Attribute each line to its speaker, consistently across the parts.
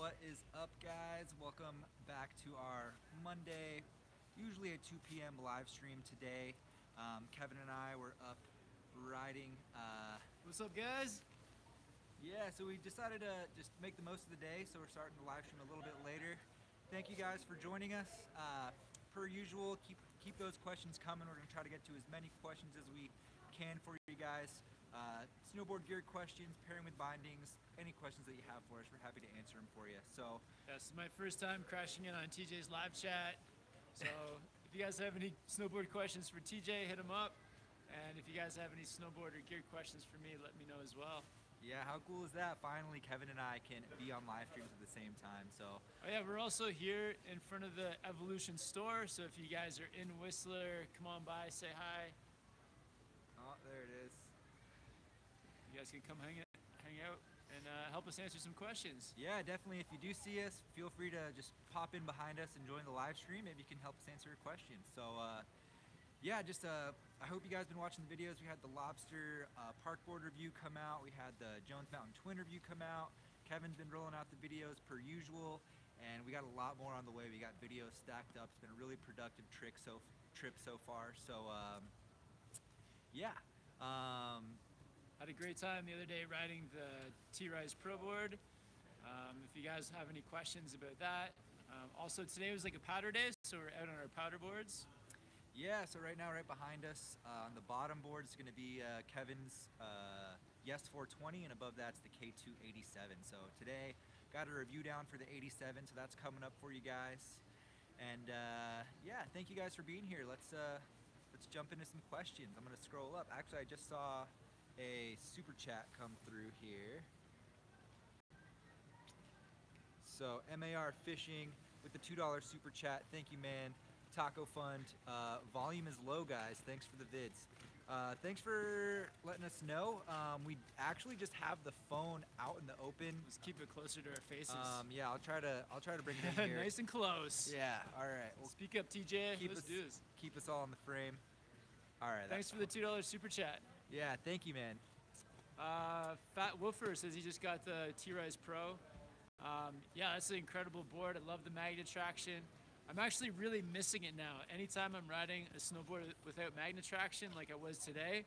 Speaker 1: What is up, guys? Welcome back to our Monday, usually at 2 p.m. live stream today. Kevin and I were up riding.
Speaker 2: What's up, guys?
Speaker 1: Yeah, so we decided to just make the most of the day, so we're starting the live stream a little bit later. Thank you guys for joining us. Per usual, keep those questions coming. We're going to try to get to as many questions as we can for you guys. Snowboard gear questions, pairing with bindings, any questions that you have for us, we're happy to answer them for you. So
Speaker 2: This is my first time crashing in on TJ's live chat. So if you guys have any snowboard questions for TJ, hit him up. And if you guys have any snowboard or gear questions for me, let me know as well.
Speaker 1: yeah, how cool is that? Finally, Kevin and I can be on live streams at the same time. So
Speaker 2: Oh yeah, we're also here in front of the Evolution store. So if you guys are in Whistler, come on by, say hi.
Speaker 1: oh, there it is.
Speaker 2: You guys can come hang out and help us answer some questions.
Speaker 1: Yeah, definitely. If you do see us, feel free to just pop in behind us and join the live stream. Maybe you can help us answer your questions. So, yeah, I hope you guys been watching the videos. We had the Lobster Parkboard review come out. We had the Jones Mountain Twin review come out. Kevin's been rolling out the videos per usual, and we got a lot more on the way. We got videos stacked up. It's been a really productive trip so far. So, yeah.
Speaker 2: Had a great time the other day riding the T-Rise Pro board. If you guys have any questions about that. Also today was like a powder day, so we're out on our powder boards.
Speaker 1: Yeah, so right now, right behind us, on the bottom board is going to be Kevin's Yes 420, and above that's the K287. So today, got a review down for the 87, so that's coming up for you guys. And yeah, thank you guys for being here. Let's jump into some questions. I'm going to scroll up. Actually, I just saw a super chat come through here. So MAR Fishing with the $2 super chat. Thank you, man. Taco Fund. Volume is low, guys. Thanks for the vids. Thanks for letting us know. We actually just have the phone out in the open.
Speaker 2: Let's keep it closer to our faces.
Speaker 1: Yeah, I'll try to bring it in here.
Speaker 2: Nice and close.
Speaker 1: Yeah. All right. Well,
Speaker 2: Speak up, TJ. Let's do this.
Speaker 1: Keep us all in the frame. All right.
Speaker 2: Thanks for the $2 super chat.
Speaker 1: Yeah. Thank you, man.
Speaker 2: Fat Woofer says he just got the T-Rise Pro. Yeah, that's an incredible board. I love the Magna traction. I'm actually really missing it now. Anytime I'm riding a snowboard without Magna traction like I was today,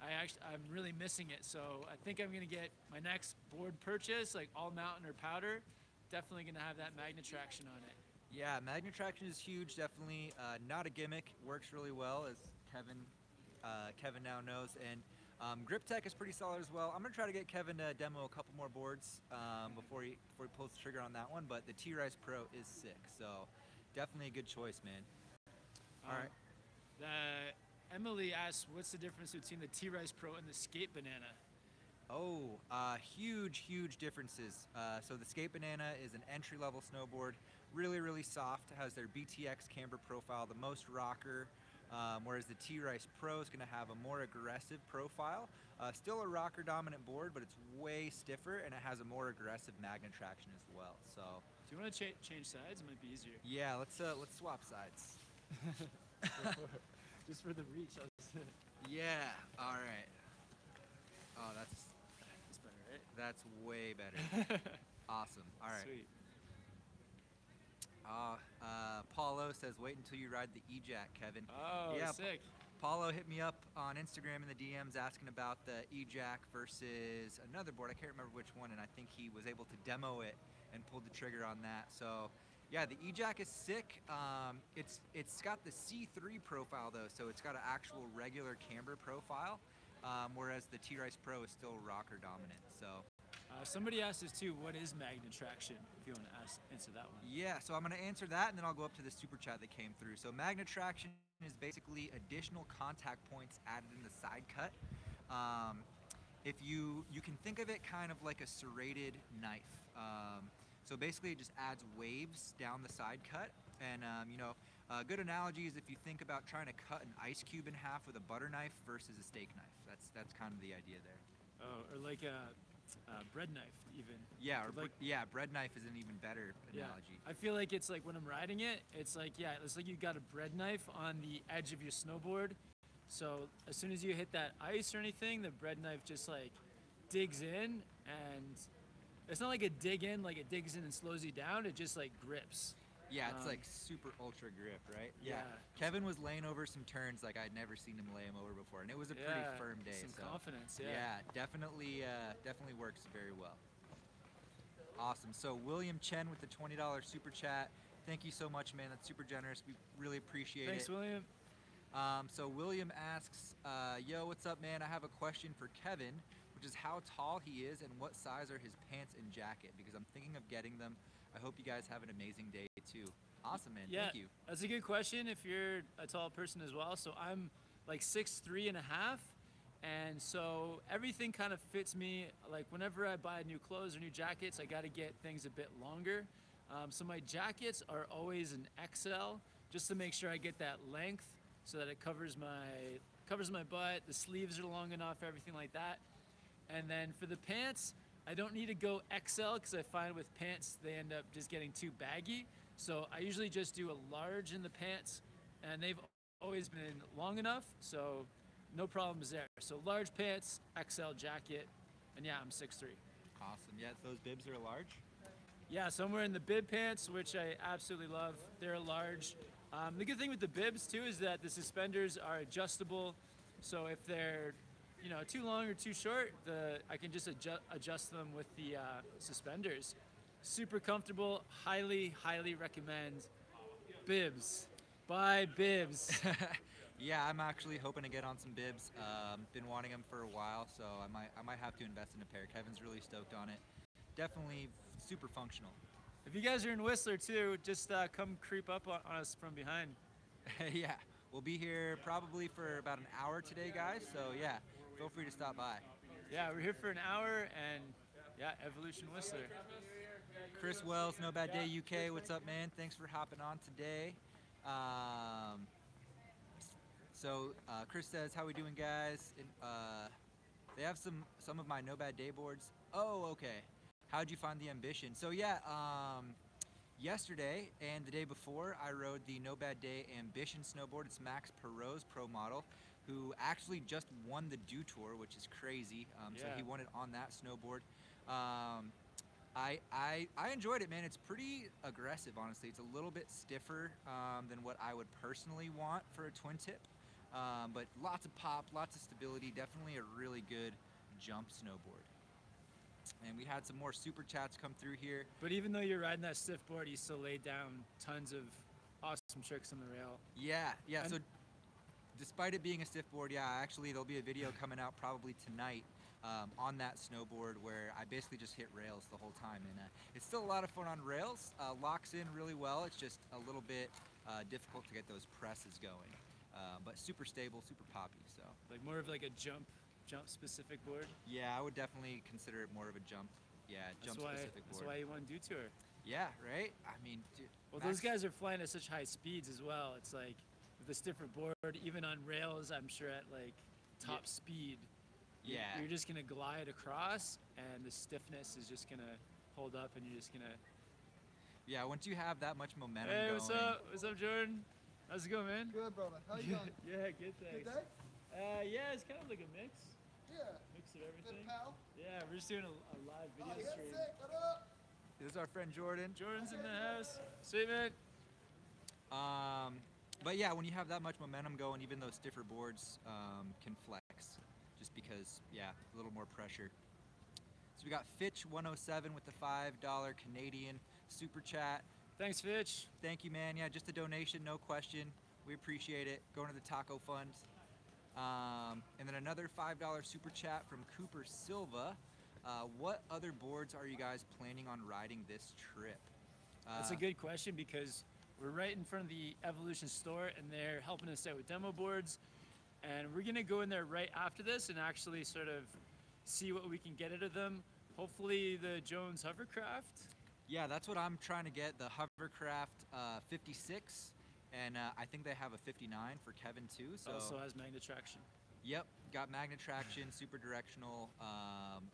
Speaker 2: I'm really missing it. So I think I'm gonna get my next board purchase, like all mountain or powder, definitely gonna have that Magna traction on it.
Speaker 1: Yeah, Magna traction is huge. Definitely not a gimmick. Works really well, as Kevin now knows. And grip tech is pretty solid as well. I'm gonna try to get Kevin to demo a couple more boards before he pulls the trigger on that one. But the T-Rise Pro is sick, so definitely a good choice, man. All right.
Speaker 2: Emily asks, what's the difference between the T-Rise Pro and the Skate Banana?
Speaker 1: Oh, huge differences. So the Skate Banana is an entry-level snowboard, really soft. Has their BTX camber profile, the most rocker. Whereas the T-Rise Pro is going to have a more aggressive profile. Still a rocker dominant board, but it's way stiffer, and it has a more aggressive Magna traction as well. So,
Speaker 2: do you want to change sides? It might be easier.
Speaker 1: Yeah, let's swap sides.
Speaker 2: Just for the reach.
Speaker 1: Yeah. All right. Oh, that's
Speaker 2: better, right?
Speaker 1: That's way better. Awesome. All right.
Speaker 2: Sweet.
Speaker 1: Paulo says, wait until you ride the E-Jack, Kevin.
Speaker 2: Oh,
Speaker 1: yeah,
Speaker 2: sick.
Speaker 1: Paulo hit me up on Instagram in the DMs asking about the E-Jack versus another board. I can't remember which one, and I think he was able to demo it and pulled the trigger on that. So, yeah, the E-Jack is sick. It's got the C3 profile, though, so it's got an actual regular camber profile, whereas the T-Rise Pro is still rocker dominant. So.
Speaker 2: Somebody asked us too, what is Magna traction, if you want to answer that one.
Speaker 1: Yeah, so I'm going to answer that, and then I'll go up to the super chat that came through. So Magna traction is basically additional contact points added in the side cut. If you can think of it kind of like a serrated knife. So basically it just adds waves down the side cut. And a good analogy is if you think about trying to cut an ice cube in half with a butter knife versus a steak knife. That's kind of the idea there.
Speaker 2: Oh, or like a bread knife even.
Speaker 1: Yeah, bread knife is an even better analogy.
Speaker 2: I feel like it's like when I'm riding it, it's like you got a bread knife on the edge of your snowboard. So as soon as you hit that ice or anything, the bread knife just like digs in and It's not like a dig in, like it digs in and slows you down. It just like grips.
Speaker 1: Yeah, it's like super ultra grip, right?
Speaker 2: Yeah.
Speaker 1: Kevin was laying over some turns like I'd never seen him lay them over before, and it was a pretty firm day.
Speaker 2: Some
Speaker 1: so
Speaker 2: confidence,
Speaker 1: yeah, definitely works very well. Awesome. So William Chen with the $20 super chat. Thank you so much, man. That's super generous. We really appreciate
Speaker 2: Thanks,
Speaker 1: it.
Speaker 2: William.
Speaker 1: So William asks, yo, what's up, man? I have a question for Kevin, which is how tall he is and what size are his pants and jacket, because I'm thinking of getting them. I hope you guys have an amazing day too. Awesome, man.
Speaker 2: Yeah,
Speaker 1: Thank you.
Speaker 2: that's a good question if you're a tall person as well. So I'm like 6'3" and a half. And so everything kind of fits me. Like whenever I buy new clothes or new jackets, I got to get things a bit longer. So my jackets are always an XL, just to make sure I get that length so that it covers my butt. The sleeves are long enough, everything like that. And then for the pants, I don't need to go XL because I find with pants they end up just getting too baggy. So I usually just do a large in the pants, and they've always been long enough, so no problems there. So large pants, XL jacket, and yeah, I'm 6'3".
Speaker 1: Awesome. Yeah, those bibs are large.
Speaker 2: Yeah, so I'm wearing the bib pants, which I absolutely love. They're large. The good thing with the bibs too is that the suspenders are adjustable. So if they're too long or too short, I can just adjust them with the suspenders. Super comfortable. Highly, highly recommend bibs. Buy bibs.
Speaker 1: Yeah, I'm actually hoping to get on some bibs. Been wanting them for a while, so I might have to invest in a pair. Kevin's really stoked on it. Definitely super functional.
Speaker 2: If you guys are in Whistler too, just come creep up on us from behind.
Speaker 1: Yeah, we'll be here probably for about an hour today, guys. So yeah, feel free to stop by.
Speaker 2: Yeah, we're here for an hour, and yeah, Evolution Whistler.
Speaker 1: Chris Wells, No Bad Day UK, what's up, man? Thanks for hopping on today. Chris says, how we doing, guys? They have some of my No Bad Day boards. Oh, okay. How'd you find the Ambition? So yeah, yesterday and the day before, I rode the No Bad Day Ambition snowboard. It's Max Perot's pro model, who actually just won the Dew Tour, which is crazy. So he won it on that snowboard. I enjoyed it, man. It's pretty aggressive, honestly. It's a little bit stiffer than what I would personally want for a twin tip. But lots of pop, lots of stability, definitely a really good jump snowboard. And we had some more super chats come through here.
Speaker 2: But even though you're riding that stiff board, you still laid down tons of awesome tricks on the rail.
Speaker 1: Yeah. So despite it being a stiff board, actually there'll be a video coming out probably tonight on that snowboard where I basically just hit rails the whole time. And it's still a lot of fun on rails. Locks in really well. It's just a little bit difficult to get those presses going. But super stable, super poppy. So
Speaker 2: like more of like a jump specific board.
Speaker 1: Yeah, I would definitely consider it more of a jump. Yeah, jump specific board.
Speaker 2: That's why you want Dew Tour.
Speaker 1: Yeah, right. I mean, dude,
Speaker 2: well, those guys are flying at such high speeds as well. It's like with a stiffer board, even on rails, I'm sure at like top speed.
Speaker 1: Yeah.
Speaker 2: You're just gonna glide across, and the stiffness is just gonna hold up, and you're just gonna.
Speaker 1: Yeah, once you have that much momentum
Speaker 2: Hey,
Speaker 1: going.
Speaker 2: what's up? What's up, Jordan? How's it going, man?
Speaker 3: Good, brother. How you doing?
Speaker 2: Yeah, good, thanks.
Speaker 3: Good day?
Speaker 2: Yeah, it's kind of like a mix.
Speaker 3: Yeah.
Speaker 2: Mix of everything.
Speaker 3: Good pal.
Speaker 2: Yeah, we're just doing a live video
Speaker 3: Oh, yeah,
Speaker 2: stream.
Speaker 3: sick. What up?
Speaker 1: This is our friend Jordan.
Speaker 2: Jordan's in the house. Sweet, man.
Speaker 1: But yeah, when you have that much momentum going, even those stiffer boards can flex, just because, a little more pressure. So we got Fitch107 with the $5 Canadian super chat.
Speaker 2: Thanks, Fitch.
Speaker 1: Thank you, man. Yeah, just a donation, no question. We appreciate it. Going to the taco fund. And then another $5 super chat from Cooper Silva. What other boards are you guys planning on riding this trip?
Speaker 2: That's a good question because we're right in front of the Evolution store and they're helping us out with demo boards. And we're gonna go in there right after this and actually sort of see what we can get out of them. Hopefully the Jones hovercraft.
Speaker 1: Yeah, that's what I'm trying to get, the hovercraft 56. And I think they have a 59 for Kevin too. So
Speaker 2: also has Magna traction.
Speaker 1: Yep, got Magna traction, super directional.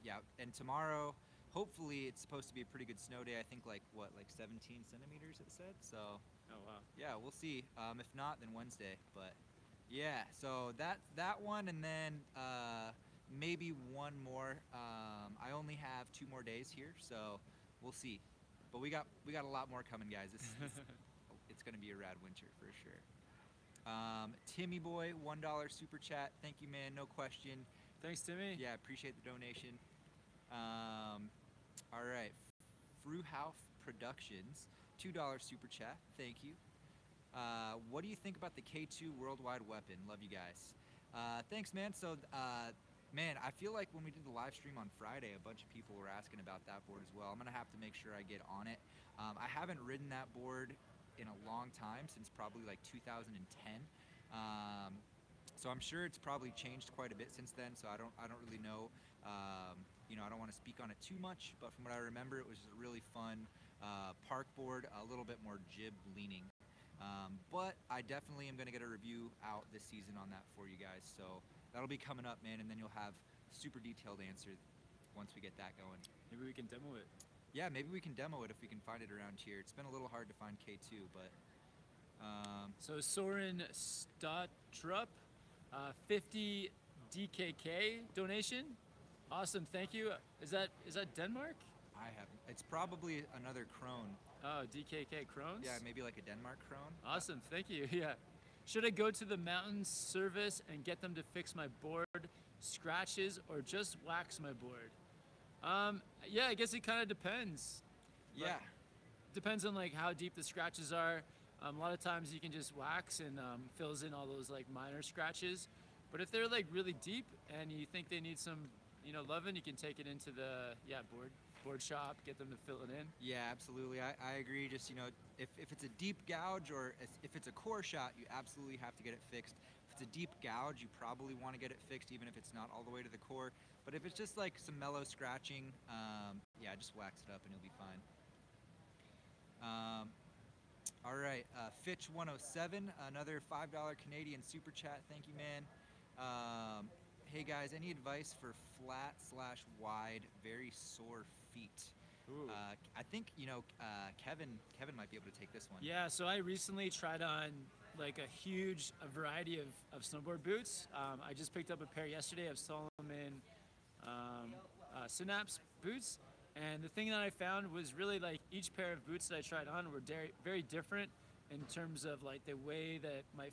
Speaker 1: Yeah, and tomorrow, hopefully it's supposed to be a pretty good snow day. I think like 17 centimeters it said. So
Speaker 2: oh wow.
Speaker 1: Yeah, we'll see. If not, then Wednesday. But yeah, so that one, and then maybe one more. I only have 2 more days here, so we'll see. But we got a lot more coming, guys. It's gonna be a rad winter for sure. Timmy Boy, $1 super chat. Thank you, man. No question.
Speaker 2: Thanks, Timmy.
Speaker 1: Yeah, appreciate the donation. All right, Fruhauf Productions, $2 super chat. Thank you. What do you think about the K2 worldwide weapon? Love you guys. Thanks, man. So, man, I feel like when we did the live stream on Friday, a bunch of people were asking about that board as well. I'm gonna have to make sure I get on it. I haven't ridden that board in a long time, since probably like 2010. So I'm sure it's probably changed quite a bit since then. So I don't really know. You know, I don't want to speak on it too much, but from what I remember, it was a really fun park board, a little bit more jib leaning. But I definitely am going to get a review out this season on that for you guys. So that'll be coming up, man, and then you'll have super detailed answer once we get that going.
Speaker 2: Maybe we can demo it.
Speaker 1: Yeah, maybe we can demo it if we can find it around here. It's been a little hard to find K2, but...
Speaker 2: So Soren Stotrup, 50 DKK donation. Awesome, thank you. Is that Denmark?
Speaker 1: I haven't. It's probably another crone.
Speaker 2: Oh, DKK Crones?
Speaker 1: Yeah, maybe like a Denmark crone.
Speaker 2: Awesome, thank you. Yeah. Should I go to the mountain service and get them to fix my board scratches or just wax my board? Yeah, I guess it kind of depends.
Speaker 1: Yeah.
Speaker 2: Depends on like how deep the scratches are. A lot of times you can just wax and fills in all those like minor scratches. But if they're like really deep and you think they need some, you know, loving, you can take it into the board shop, get them to fill it in.
Speaker 1: Yeah, absolutely. I agree. Just, you know, if it's a deep gouge or if it's a core shot, you absolutely have to get it fixed. If it's a deep gouge, you probably want to get it fixed even if it's not all the way to the core. But if it's just like some mellow scratching, yeah, just wax it up and you'll be fine. All right, Fitch107, another $5 Canadian super chat. Thank you, man. Hey guys, any advice for flat/wide, very sore feet? I think, you know, Kevin might be able to take this one.
Speaker 2: Yeah, so I recently tried on like a variety of snowboard boots. I just picked up a pair yesterday of Solomon Synapse boots. And the thing that I found was really like each pair of boots that I tried on were very different in terms of like the way that my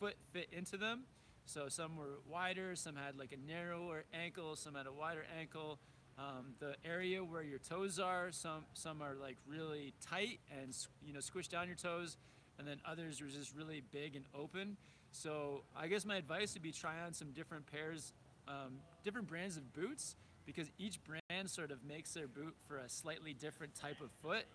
Speaker 2: foot fit into them. So some were wider, some had like a narrower ankle, some had a wider ankle. The area where your toes are, some are like really tight and, you know, squish down your toes, and then others were just really big and open. So I guess my advice would be try on some different pairs, different brands of boots, because each brand sort of makes their boot for a slightly different type of foot.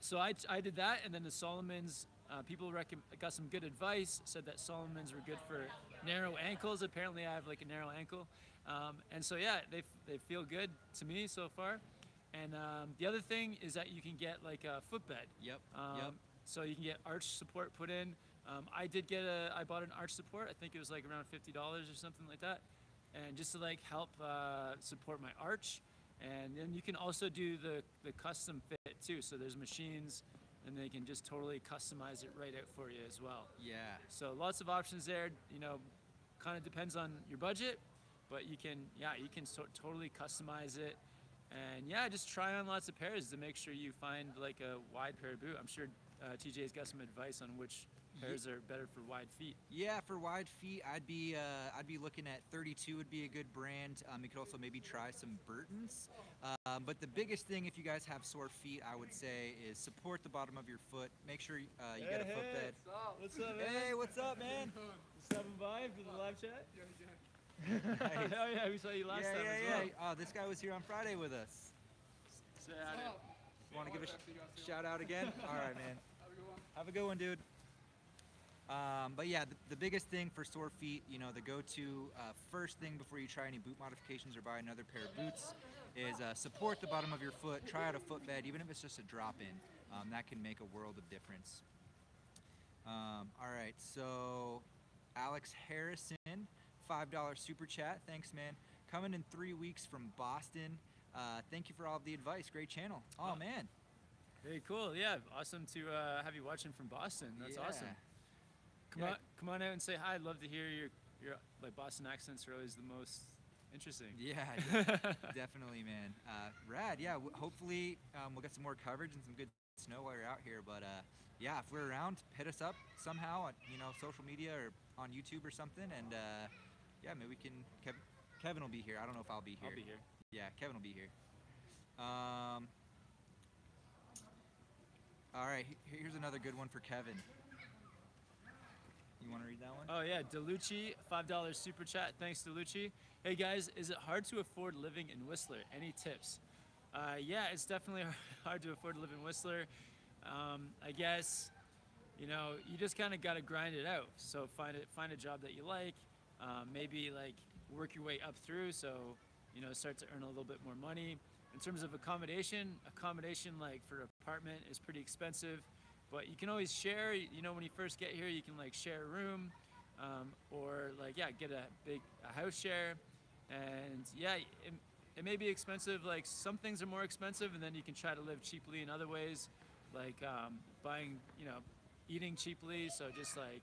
Speaker 2: So I did that, and then the Solomons, people got some good advice, said that Solomons were good for narrow ankles. Apparently I have like a narrow ankle. And so yeah, they feel good to me so far. And the other thing is that you can get like a footbed.
Speaker 1: Yep.
Speaker 2: So you can get arch support put in. I bought an arch support. I think it was like around $50 or something like that. And just to like help support my arch. And then you can also do the custom fit too. So there's machines and they can just totally customize it right out for you as well.
Speaker 1: Yeah.
Speaker 2: So lots of options there, you know, kind of depends on your budget, but you can totally customize it. And yeah, just try on lots of pairs to make sure you find like a wide pair of boot. I'm sure TJ's got some advice on which pairs are better for wide feet.
Speaker 1: Yeah, for wide feet, I'd be looking at 32 would be a good brand. You could also maybe try some Burtons. But the biggest thing, if you guys have sore feet, I would say is support the bottom of your foot. Make sure you get a footbed.
Speaker 3: What's up, man?
Speaker 1: Hey, what's up, man?
Speaker 3: Stopping by for the live chat?
Speaker 1: Nice.
Speaker 2: Oh yeah, we saw you last time as well.
Speaker 1: Oh, this guy was here on Friday with us.
Speaker 2: Say hi to him.
Speaker 1: Want to give a shout out again? All right, man. Have a good one, dude. But yeah, the biggest thing for sore feet, you know, the go-to first thing before you try any boot modifications or buy another pair of boots is support the bottom of your foot. Try out a footbed, even if it's just a drop-in. That can make a world of difference. All right, so Alex Harrison, $5 super chat. Thanks, man. Coming in 3 weeks from Boston. Thank you for all of the advice. Great channel. Oh, man.
Speaker 2: Very cool. Yeah, awesome to have you watching from Boston. That's awesome.
Speaker 1: Yeah.
Speaker 2: Come on out and say hi. I'd love to hear your like Boston accents are always the most Interesting.
Speaker 1: Yeah, definitely, man. Rad. Yeah, hopefully we'll get some more coverage and some good snow while you're out here. But yeah, if we're around, hit us up somehow on social media or on YouTube or something. And yeah, maybe we can. Kevin will be here. I don't know if I'll be here.
Speaker 2: I'll be here.
Speaker 1: Yeah, Kevin will be here. All right, here's another good one for Kevin. You want to read that one?
Speaker 2: Oh yeah, Delucci, $5 super chat. Thanks, Delucci. Hey guys, is it hard to afford living in Whistler? Any tips? Yeah, it's definitely hard to afford to live in Whistler. I guess, you just kind of got to grind it out. So find a job that you like. Maybe like work your way up through. So start to earn a little bit more money. In terms of accommodation like for an apartment is pretty expensive, but you can always share. When you first get here, you can like share a room, or like get a house share, and yeah, it may be expensive. Like some things are more expensive, and then you can try to live cheaply in other ways, like buying, eating cheaply. So just like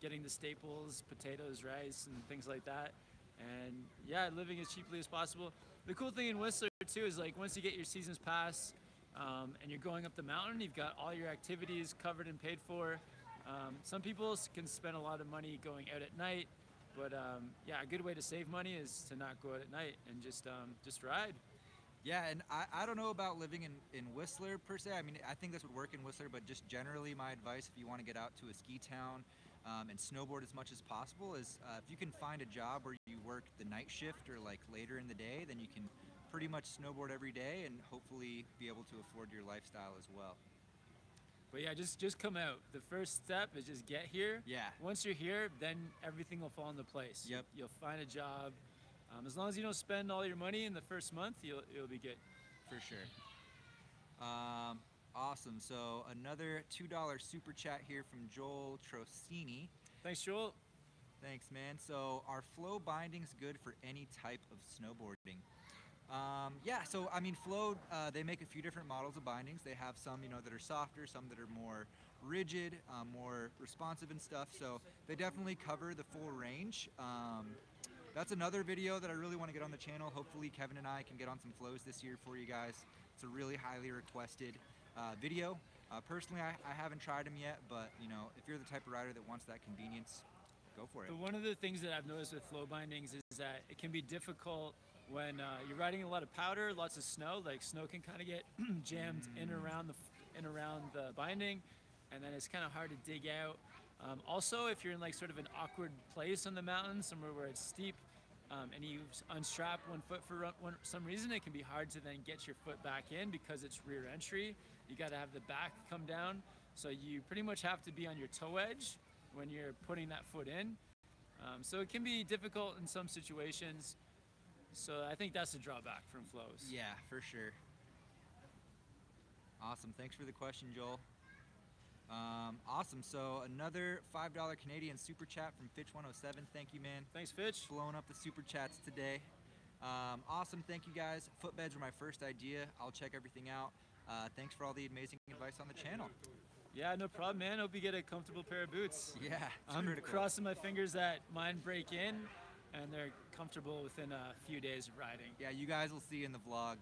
Speaker 2: getting the staples, potatoes, rice, and things like that, and yeah, living as cheaply as possible. The cool thing in Whistler too is like once you get your season's pass and you're going up the mountain, you've got all your activities covered and paid for. Some people can spend a lot of money going out at night, but yeah, a good way to save money is to not go out at night and just ride.
Speaker 1: Yeah, and I don't know about living in Whistler per se. I mean, I think this would work in Whistler, but just generally my advice if you want to get out to a ski town and snowboard as much as possible is if you can find a job where you work the night shift or like later in the day, then you can pretty much snowboard every day and hopefully be able to afford your lifestyle as well.
Speaker 2: But yeah, just come out. The first step is just get here.
Speaker 1: Yeah.
Speaker 2: Once you're here, then everything will fall into place.
Speaker 1: Yep.
Speaker 2: You'll find a job. As long as you don't spend all your money in the first month, you'll be good.
Speaker 1: For sure. Awesome. So another $2 super chat here from Joel Trocini.
Speaker 2: Thanks, Joel.
Speaker 1: Thanks, man. So are flow bindings good for any type of snowboarding? Yeah, so I mean, Flow, they make a few different models of bindings. They have some, that are softer, some that are more rigid, more responsive and stuff. So they definitely cover the full range. That's another video that I really want to get on the channel. Hopefully Kevin and I can get on some flows this year for you guys. It's a really highly requested video. Personally, I haven't tried them yet, but if you're the type of rider that wants that convenience, go for it.
Speaker 2: But one of the things that I've noticed with flow bindings is that it can be difficult when you're riding a lot of powder, lots of snow. Like snow can kind of get jammed in around the binding, and then it's kind of hard to dig out. Also, if you're in like sort of an awkward place on the mountain, somewhere where it's steep, and you unstrap one foot for some reason, it can be hard to then get your foot back in because it's rear entry. You got to have the back come down, so you pretty much have to be on your toe edge when you're putting that foot in. So it can be difficult in some situations. So I think that's a drawback from flows.
Speaker 1: Yeah, for sure. Awesome. Thanks for the question, Joel. Awesome. So another $5 Canadian super chat from Fitch107. Thank you, man.
Speaker 2: Thanks, Fitch.
Speaker 1: Blowing up the super chats today. Awesome. Thank you, guys. Footbeds were my first idea. I'll check everything out. Thanks for all the amazing advice on the channel.
Speaker 2: Yeah, no problem, man. Hope you get a comfortable pair of boots.
Speaker 1: Yeah,
Speaker 2: I'm
Speaker 1: critical.
Speaker 2: Crossing my fingers that mine break in and they're comfortable within a few days of riding.
Speaker 1: Yeah, you guys will see in the vlog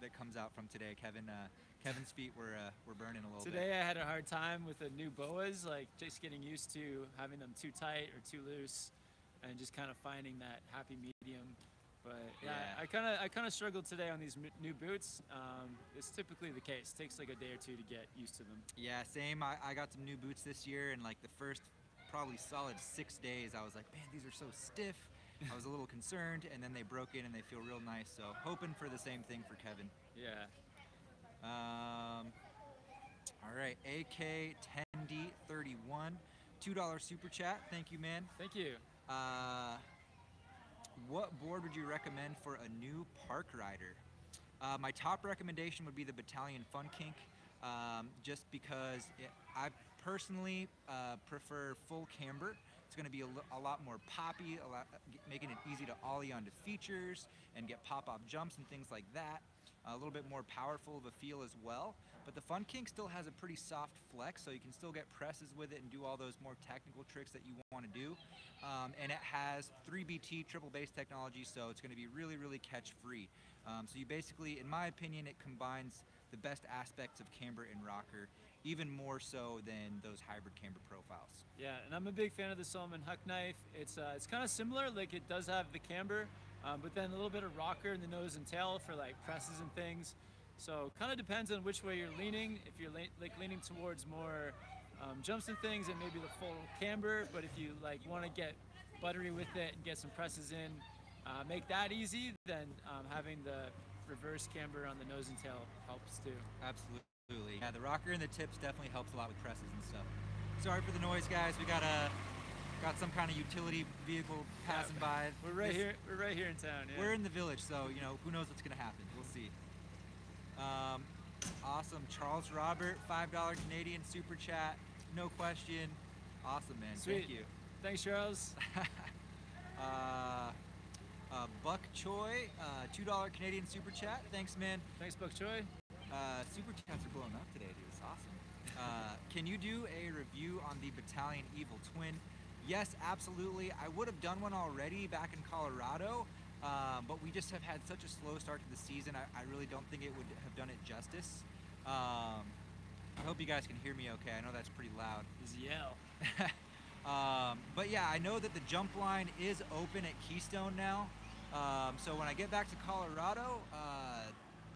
Speaker 1: that comes out from today. Kevin's feet were burning a little bit.
Speaker 2: Today I had a hard time with the new boas, like just getting used to having them too tight or too loose, and just kind of finding that happy medium. But yeah, I kind of struggled today on these new boots. It's typically the case. It takes like a day or two to get used to them.
Speaker 1: Yeah, same. I got some new boots this year, and like the first probably solid 6 days, I was like, man, these are so stiff. I was a little concerned, and then they broke in and they feel real nice. So hoping for the same thing for Kevin.
Speaker 2: Yeah.
Speaker 1: All right, AK10D31, $2 super chat. Thank you, man.
Speaker 2: Thank you.
Speaker 1: What board would you recommend for a new park rider? My top recommendation would be the Battalion Fun Kink, just because I personally prefer full camber. It's going to be a lot more poppy, making it easy to ollie onto features and get pop-off jumps and things like that. a little bit more powerful of a feel as well. But the Fun King still has a pretty soft flex, so you can still get presses with it and do all those more technical tricks that you want to do. And it has 3BT triple bass technology, so it's going to be really, really catch free. So you basically, in my opinion, it combines the best aspects of camber and rocker, even more so than those hybrid camber profiles.
Speaker 2: Yeah, and I'm a big fan of the Solomon Huck knife. It's kind of similar, like it does have the camber, but then a little bit of rocker in the nose and tail for like presses and things. So kind of depends on which way you're leaning. If you're like leaning towards more jumps and things, and maybe the full camber. But if you like want to get buttery with it and get some presses in, make that easy, then having the reverse camber on the nose and tail helps too.
Speaker 1: Absolutely. Yeah, the rocker and the tips definitely helps a lot with presses and stuff. Sorry for the noise, guys. We got some kind of utility vehicle passing by.
Speaker 2: We're right here. We're right here in town. Yeah.
Speaker 1: We're in the village, so you know who knows what's gonna happen. We'll see. Awesome, Charles Robert, $5 Canadian super chat, no question. Awesome, man.
Speaker 2: Sweet.
Speaker 1: Thank you.
Speaker 2: Thanks, Charles.
Speaker 1: Buck Choi, $2 Canadian super chat. Thanks, man.
Speaker 2: Thanks, Buck Choi.
Speaker 1: Super chats are blowing up today, dude. It's awesome. Can you do a review on the Battalion Evil Twin? Yes, absolutely. I would have done one already back in Colorado, but we just have had such a slow start to the season. I really don't think it would have done it justice. I hope you guys can hear me okay. I know that's pretty loud.
Speaker 2: Just yell.
Speaker 1: But yeah, I know that the jump line is open at Keystone now. So when I get back to Colorado,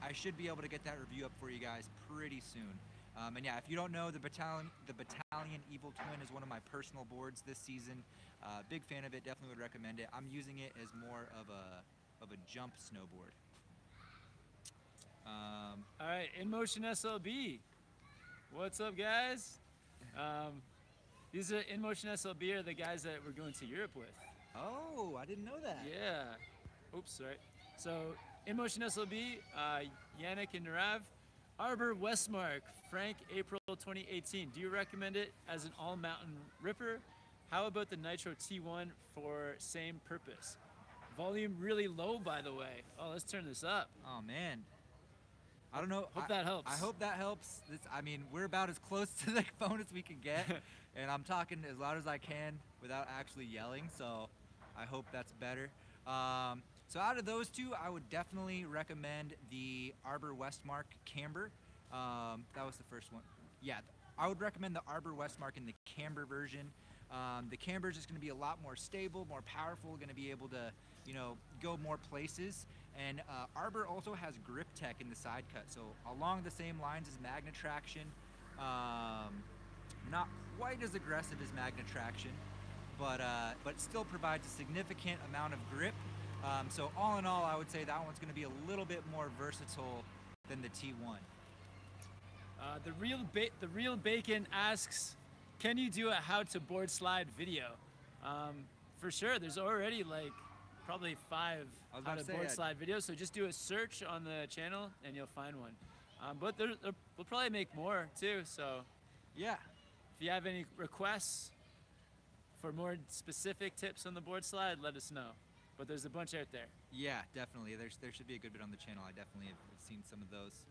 Speaker 1: I should be able to get that review up for you guys pretty soon. And yeah, if you don't know, the Battalion Evil Twin is one of my personal boards this season. Big fan of it, definitely would recommend it. I'm using it as more of a jump snowboard.
Speaker 2: All right, In Motion SLB. What's up, guys? These are In Motion SLB are the guys that we're going to Europe with.
Speaker 1: Oh, I didn't know that.
Speaker 2: Yeah. Oops, sorry. So In Motion SLB, Yannick and Narav. Arbor Westmark, Frank, April 2018. Do you recommend it as an all-mountain ripper? How about the Nitro T1 for same purpose? Volume really low, by the way. Oh, let's turn this up.
Speaker 1: Oh, man. I don't know.
Speaker 2: Hope that helps.
Speaker 1: I hope that helps. I mean, we're about as close to the phone as we can get, and I'm talking as loud as I can without actually yelling, so I hope that's better. So out of those two, I would definitely recommend the Arbor Westmark Camber. That was the first one. Yeah, I would recommend the Arbor Westmark in the Camber version. The Camber is just going to be a lot more stable, more powerful, going to be able to, you know, go more places. And Arbor also has grip tech in the side cut, so along the same lines as Magna traction. Not quite as aggressive as Magna traction, but still provides a significant amount of grip. So all in all, I would say that one's going to be a little bit more versatile than the T1.
Speaker 2: The real Bacon asks, can you do a how to board slide video? For sure. There's already like probably 5 how to board slide videos. So just do a search on the channel and you'll find one. But we'll probably make more too. So
Speaker 1: yeah,
Speaker 2: if you have any requests for more specific tips on the board slide, let us know. But there's a bunch out there.
Speaker 1: Yeah, definitely. There should be a good bit on the channel. I definitely have seen some of those.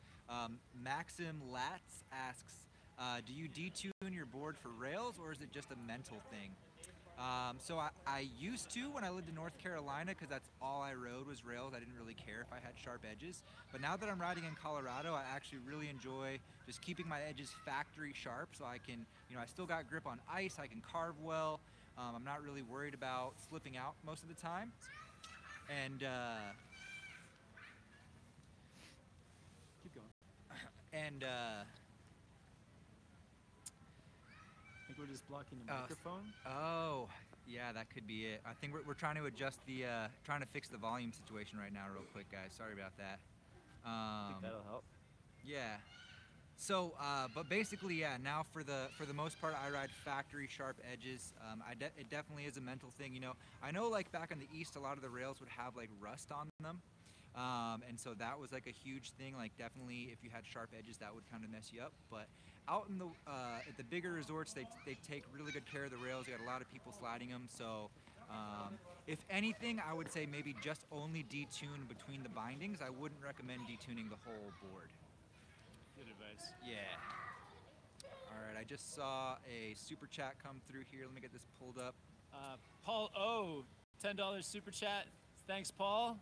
Speaker 1: Maxim Latz asks, do you detune your board for rails, or is it just a mental thing? So I used to when I lived in North Carolina, because that's all I rode was rails. I didn't really care if I had sharp edges. But now that I'm riding in Colorado, I actually really enjoy just keeping my edges factory sharp, so I can, you know, I still got grip on ice. I can carve well. I'm not really worried about slipping out most of the time. And
Speaker 2: keep going.
Speaker 1: And
Speaker 2: I think we're just blocking the microphone.
Speaker 1: Oh, yeah, that could be it. I think we're trying to adjust the, trying to fix the volume situation right now real quick, guys. Sorry about that.
Speaker 3: I think that'll help.
Speaker 1: Yeah. So, but basically, yeah. Now, for the most part, I ride factory sharp edges. It definitely is a mental thing. You know, I know like back in the East, a lot of the rails would have like rust on them, and so that was like a huge thing. Like definitely, if you had sharp edges, that would kind of mess you up. But out in the at the bigger resorts, they take really good care of the rails. You got a lot of people sliding them, so If anything, I would say maybe just only detune between the bindings. I wouldn't recommend detuning the whole board.
Speaker 2: Good advice.
Speaker 1: Yeah. All right, I just saw a super chat come through here. Let me get this pulled up.
Speaker 2: Paul O, $10 super chat. Thanks, Paul.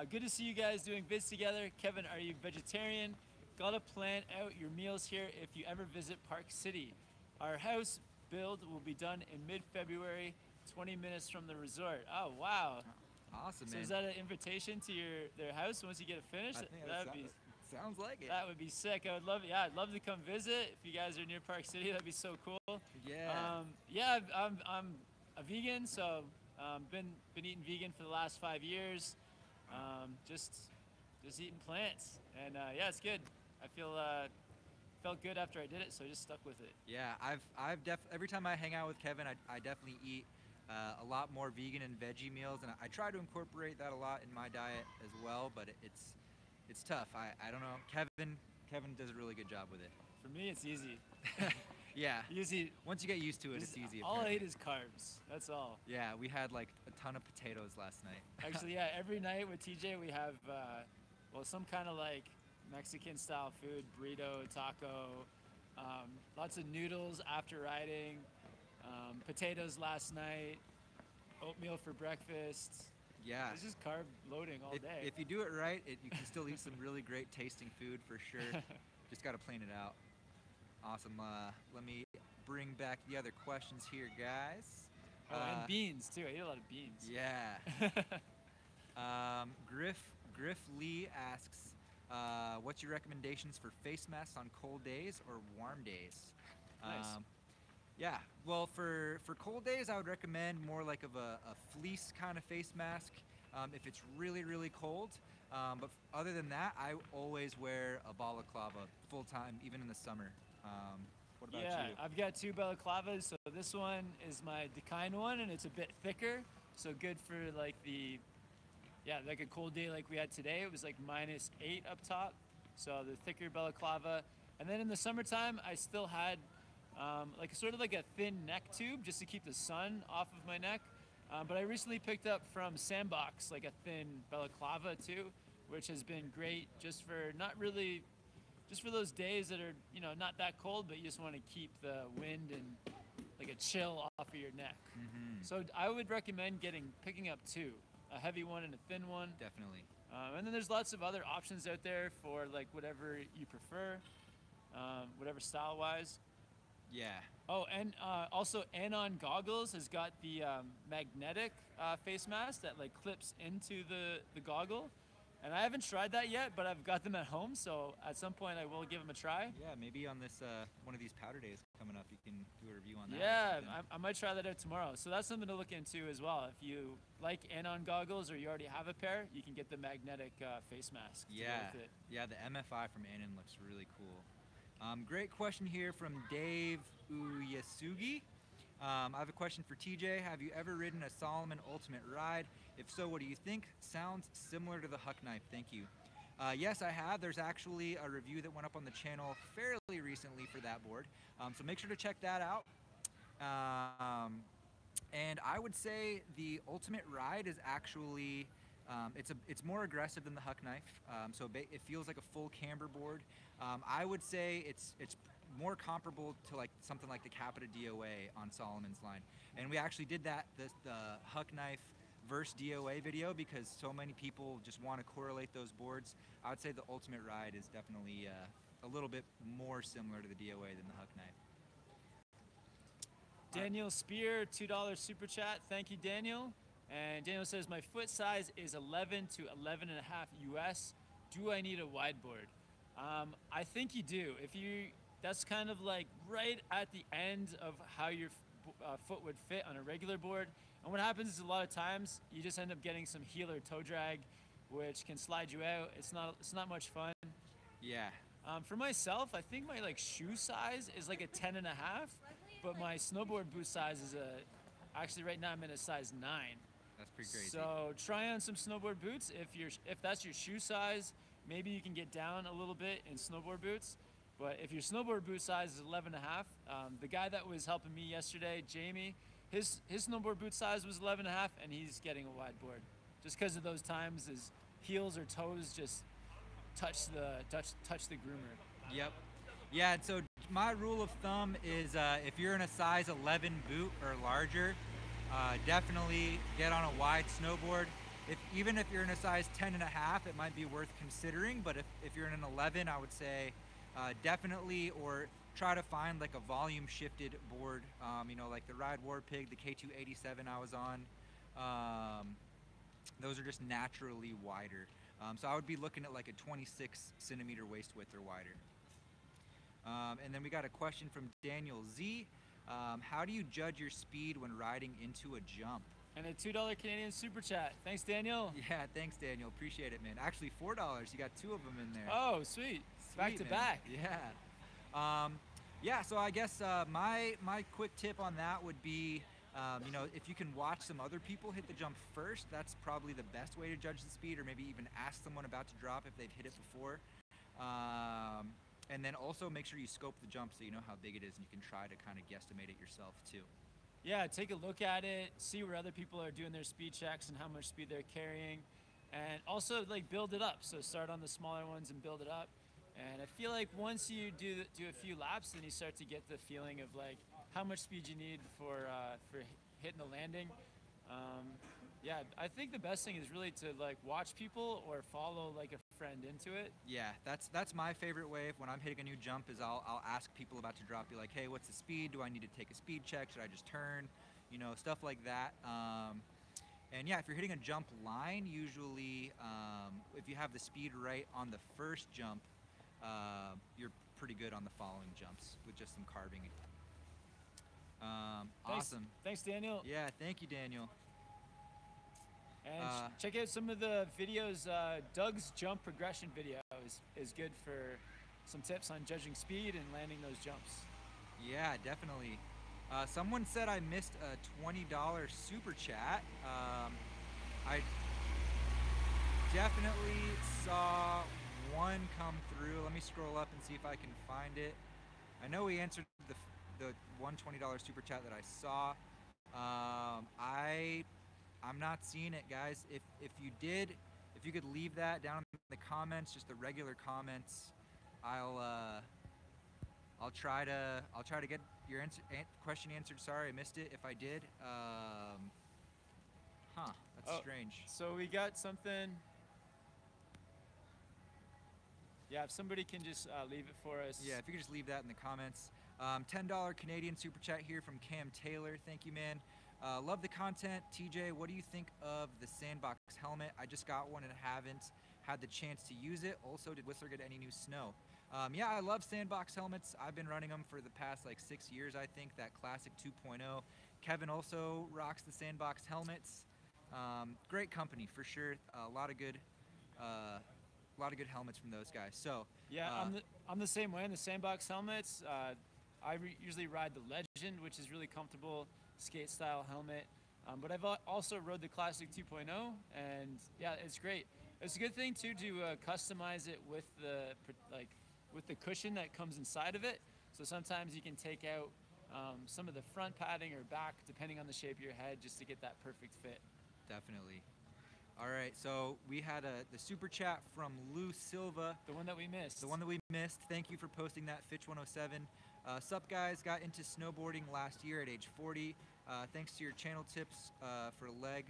Speaker 2: Good to see you guys doing vids together. Kevin, are you vegetarian? Gotta plan out your meals here if you ever visit Park City. Our house build will be done in mid-February, 20 minutes from the resort. Oh, wow.
Speaker 1: Awesome,
Speaker 2: So
Speaker 1: man.
Speaker 2: is that an invitation to their house once you get it finished?
Speaker 1: I think
Speaker 2: That'd be,
Speaker 1: sounds like it.
Speaker 2: that would be sick. I would love it. Yeah, I'd love to come visit. If you guys are near Park City, that'd be so cool.
Speaker 1: Yeah.
Speaker 2: Yeah, I'm a vegan, so been eating vegan for the last 5 years. Just eating plants, and yeah, it's good. I felt good after I did it, so I just stuck with it.
Speaker 1: Yeah, every time I hang out with Kevin, I definitely eat a lot more vegan and veggie meals, and I try to incorporate that a lot in my diet as well. But it's tough. I don't know. Kevin does a really good job with it.
Speaker 2: For me, it's easy.
Speaker 1: Yeah.
Speaker 2: Easy.
Speaker 1: Once you get used to it, it's easy.
Speaker 2: All
Speaker 1: apparently.
Speaker 2: I eat is carbs. That's all.
Speaker 1: Yeah, we had like a ton of potatoes last night.
Speaker 2: Actually, yeah, every night with TJ we have some kind of like Mexican style food, burrito, taco, lots of noodles after riding, potatoes last night, oatmeal for breakfast.
Speaker 1: Yeah.
Speaker 2: It's just carb loading all day.
Speaker 1: If you do it right, you can still eat some really great tasting food for sure. Just got to plan it out. Awesome. Let me bring back the other questions here, guys.
Speaker 2: Oh, and beans too. I eat a lot of beans.
Speaker 1: Yeah. Griff Lee asks, what's your recommendations for face masks on cold days or warm days?
Speaker 2: Nice.
Speaker 1: Yeah, well, for cold days, I would recommend more like of a fleece kind of face mask if it's really, really cold. But other than that, I always wear a balaclava full time, even in the summer. What about you?
Speaker 2: Yeah, I've got 2 balaclavas. So this one is my Dakine one, and it's a bit thicker. So good for like like a cold day like we had today. It was like -8 up top. So the thicker balaclava. And then in the summertime, I still had like a thin neck tube just to keep the sun off of my neck. But I recently picked up from Sandbox like a thin balaclava too, which has been great just for those days that are, not that cold, but you just want to keep the wind and like a chill off of your neck.
Speaker 1: Mm-hmm.
Speaker 2: So I would recommend picking up 2, a heavy one and a thin one.
Speaker 1: Definitely.
Speaker 2: And then there's lots of other options out there for like whatever you prefer, whatever style wise.
Speaker 1: Yeah.
Speaker 2: Oh, and also Anon Goggles has got the magnetic face mask that like clips into the goggle. And I haven't tried that yet, but I've got them at home, so at some point I will give them a try.
Speaker 1: Yeah, maybe on this one of these powder days coming up, you can do a review on that.
Speaker 2: Yeah, I might try that out tomorrow. So that's something to look into as well. If you like Anon goggles or you already have a pair, you can get the magnetic face mask.
Speaker 1: Yeah, yeah, the MFI from Anon looks really cool. Great question here from Dave Uyasugi. I have a question for TJ. Have you ever ridden a Salomon Ultimate ride? If so, what do you think? Sounds similar to the Huck Knife. Thank you. Yes, I have. There's actually a review that went up on the channel fairly recently for that board. So make sure to check that out. And I would say the Ultimate ride is actually, it's more aggressive than the Huck Knife. So it feels like a full camber board. I would say it's more comparable to like something like the Capita DOA on Salomon's line. And we actually did the Huck Knife versus DOA video because so many people just want to correlate those boards. I would say the Ultimate ride is definitely a little bit more similar to the DOA than the Huck Knife.
Speaker 2: Daniel Spear, $2 super chat. Thank you, Daniel. And Daniel says, my foot size is 11 to 11 and a half US. Do I need a wide board? I think you do. That's kind of like right at the end of how your foot would fit on a regular board. And what happens is a lot of times you just end up getting some heel or toe drag, which can slide you out. It's not much fun.
Speaker 1: Yeah.
Speaker 2: For myself, I think my like shoe size is like a 10 and a half, but my snowboard boot size is actually right now I'm in a size 9.
Speaker 1: That's pretty crazy.
Speaker 2: So try on some snowboard boots. If that's your shoe size, maybe you can get down a little bit in snowboard boots. But if your snowboard boot size is 11 and a half, the guy that was helping me yesterday, Jamie, his snowboard boot size was 11 and a half, and he's getting a wide board. Just because of those times his heels or toes just touch the groomer.
Speaker 1: Yep. Yeah, and so my rule of thumb is if you're in a size 11 boot or larger, definitely get on a wide snowboard. Even if you're in a size 10 and a half, it might be worth considering, but if you're in an 11, I would say definitely, or try to find like a volume shifted board, you know, like the Ride War Pig, the K287 I was on. Those are just naturally wider. So I would be looking at like a 26 centimeter waist width or wider. And then we got a question from Daniel Z. How do you judge your speed when riding into a jump?
Speaker 2: And a $2 Canadian super chat. Thanks, Daniel.
Speaker 1: Yeah, thanks, Daniel. Appreciate it, man. Actually, $4. You got 2 of them in there.
Speaker 2: Oh, sweet. Back to
Speaker 1: man.
Speaker 2: back.
Speaker 1: Yeah. Yeah, so I guess my quick tip on that would be, you know, if you can watch some other people hit the jump first, that's probably the best way to judge the speed, or maybe even ask someone about to drop if they've hit it before. And then also make sure you scope the jump so you know how big it is, and you can try to kind of guesstimate it yourself too.
Speaker 2: Yeah, take a look at it, see where other people are doing their speed checks and how much speed they're carrying, and also like build it up. So start on the smaller ones and build it up. And I feel like once you do a few laps, then you start to get the feeling of like how much speed you need for hitting the landing. Yeah, I think the best thing is really to like watch people or follow like a friend into it.
Speaker 1: Yeah, that's my favorite way. When I'm hitting a new jump, is I'll ask people about to drop, be like, hey, what's the speed? Do I need to take a speed check? Should I just turn? You know, stuff like that. And yeah, if you're hitting a jump line, usually if you have the speed right on the first jump, you're pretty good on the following jumps with just some carving. Awesome.
Speaker 2: Thanks, Daniel.
Speaker 1: Yeah, thank you, Daniel.
Speaker 2: And check out some of the videos. Doug's jump progression video is good for some tips on judging speed and landing those jumps.
Speaker 1: Yeah, definitely. Someone said I missed a $20 super chat. I definitely saw one come through. Let me scroll up and see if I can find it. I know he answered the one $20 super chat that I saw. I'm not seeing it, guys. If you did, if you could leave that down in the comments, just the regular comments, I'll try to get your question answered. Sorry, I missed it. If I did, that's strange.
Speaker 2: So we got something. Yeah, if somebody can just leave it for us.
Speaker 1: Yeah, if you could just leave that in the comments. $10 Canadian super chat here from Cam Taylor. Thank you, man. Love the content. TJ, what do you think of the Sandbox helmet? I just got one and haven't had the chance to use it. Also, did Whistler get any new snow? Yeah, I love Sandbox helmets. I've been running them for the past like 6 years, I think, that Classic 2.0. Kevin also rocks the Sandbox helmets. Great company for sure. A lot of good helmets from those guys. So
Speaker 2: yeah, I'm the same way in the Sandbox helmets. I usually ride the Legend, which is really comfortable skate style helmet. But I've also rode the Classic 2.0, and yeah, it's great. It's a good thing too to customize it with the cushion that comes inside of it. So sometimes you can take out some of the front padding or back, depending on the shape of your head, just to get that perfect fit.
Speaker 1: Definitely. All right, so we had the super chat from Lou Silva.
Speaker 2: The one that we missed.
Speaker 1: The one that we missed. Thank you for posting that, Fitch107. Sup guys, got into snowboarding last year at age 40. Thanks to your channel tips for leg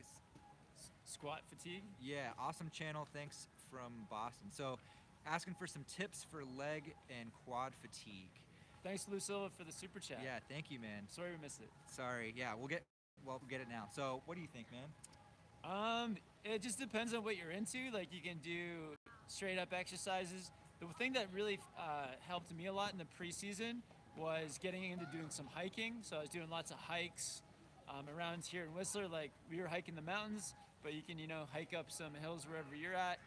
Speaker 2: squat fatigue.
Speaker 1: Yeah, awesome channel. Thanks from Boston. So asking for some tips for leg and quad fatigue.
Speaker 2: Thanks, Lou Silva, for the super chat.
Speaker 1: Yeah, thank you, man.
Speaker 2: Sorry we missed it.
Speaker 1: Sorry. Yeah, we'll get it now. So what do you think, man?
Speaker 2: It just depends on what you're into. Like, you can do straight up exercises. The thing that really helped me a lot in the preseason was getting into doing some hiking. So I was doing lots of hikes around here in Whistler. Like, we were hiking the mountains, but you can, hike up some hills wherever you're at.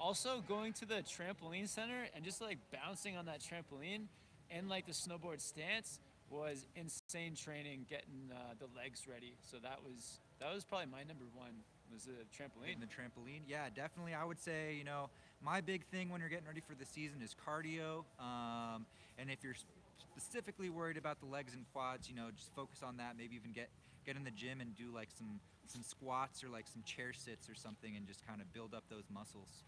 Speaker 2: Also going to the trampoline center and just like bouncing on that trampoline and like the snowboard stance was insane training, getting the legs ready. So that was probably my number one was the trampoline.
Speaker 1: Hitting the trampoline. Yeah, definitely. I would say, you know, my big thing when you're getting ready for the season is cardio. And if you're specifically worried about the legs and quads, you know, just focus on that. Maybe even get in the gym and do like some squats or like some chair sits or something, and just kind of build up those muscles.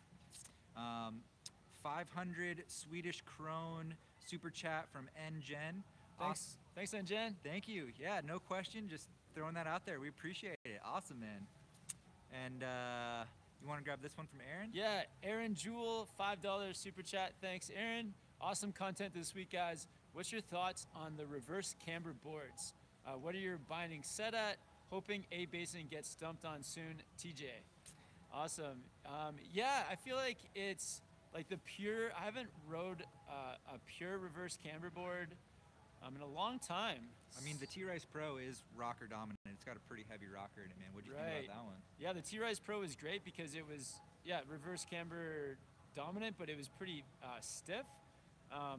Speaker 1: 500 Swedish krone super chat from N-Gen.
Speaker 2: Thanks, N-Gen.
Speaker 1: Thank you. Yeah, no question. Just throwing that out there. We appreciate it. Awesome, man. And you want to grab this one from Aaron?
Speaker 2: Yeah, Aaron Jewell, $5 super chat. Thanks, Aaron. Awesome content this week, guys. What's your thoughts on the reverse camber boards? What are your bindings set at? Hoping A Basin gets stumped on soon. TJ. Awesome. Yeah, I feel like it's like the pure. I haven't rode a pure reverse camber board in a long time.
Speaker 1: I mean, the T-Rise Pro is rocker dominant. It's got a pretty heavy rocker in it, man. What do you think about that one?
Speaker 2: Yeah, the T-Rise Pro is great because it was, reverse camber dominant, but it was pretty stiff.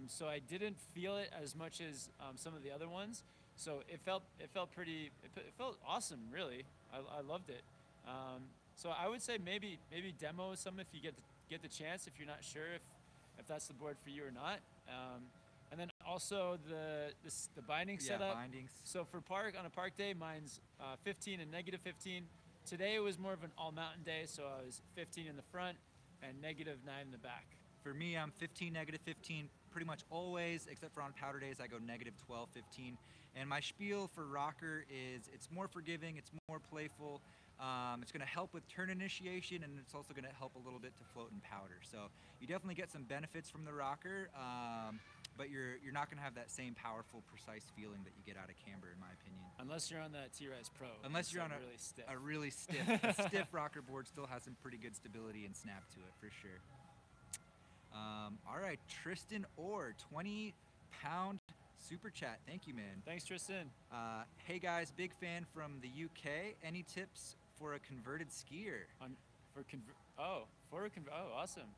Speaker 2: So I didn't feel it as much as some of the other ones. So it felt awesome, really. I loved it. So I would say maybe demo some if you get the chance, if you're not sure if that's the board for you or not. And then also the binding setup.
Speaker 1: Yeah, bindings.
Speaker 2: So for on a park day, mine's 15 and -15. Today it was more of an all mountain day, so I was 15 in the front and -9 in the back.
Speaker 1: For me, I'm 15, -15 pretty much always, except for on powder days, I go -12, 15. And my spiel for rocker is it's more forgiving, it's more playful. It's going to help with turn initiation, and it's also going to help a little bit to float in powder. So you definitely get some benefits from the rocker, but you're not going to have that same powerful, precise feeling that you get out of camber, in my opinion.
Speaker 2: Unless you're on that T-Rise Pro.
Speaker 1: Unless you're on a really stiff rocker board, still has some pretty good stability and snap to it for sure. All right, Tristan Orr, 20-pound super chat. Thank you, man.
Speaker 2: Thanks, Tristan.
Speaker 1: Hey guys, big fan from the UK. Any tips for a converted skier?
Speaker 2: Awesome.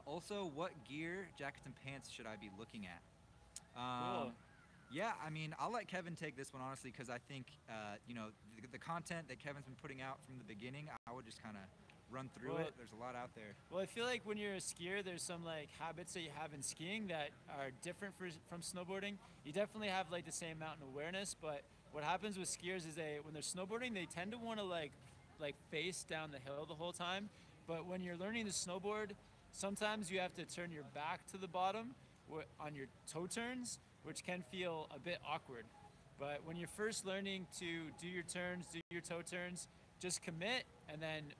Speaker 1: Also, what gear, jackets, and pants should I be looking at?
Speaker 2: Cool.
Speaker 1: Yeah, I mean, I'll let Kevin take this one, honestly, because I think, you know, the content that Kevin's been putting out from the beginning, I would just kind of run through it. There's a lot out there.
Speaker 2: Well, I feel like when you're a skier, there's some like habits that you have in skiing that are different from snowboarding. You definitely have like the same mountain awareness, but what happens with skiers is when they're snowboarding, they tend to want to like face down the hill the whole time. But when you're learning to snowboard, sometimes you have to turn your back to the bottom on your toe turns, which can feel a bit awkward. But when you're first learning to do your turns, do your toe turns, just commit, and then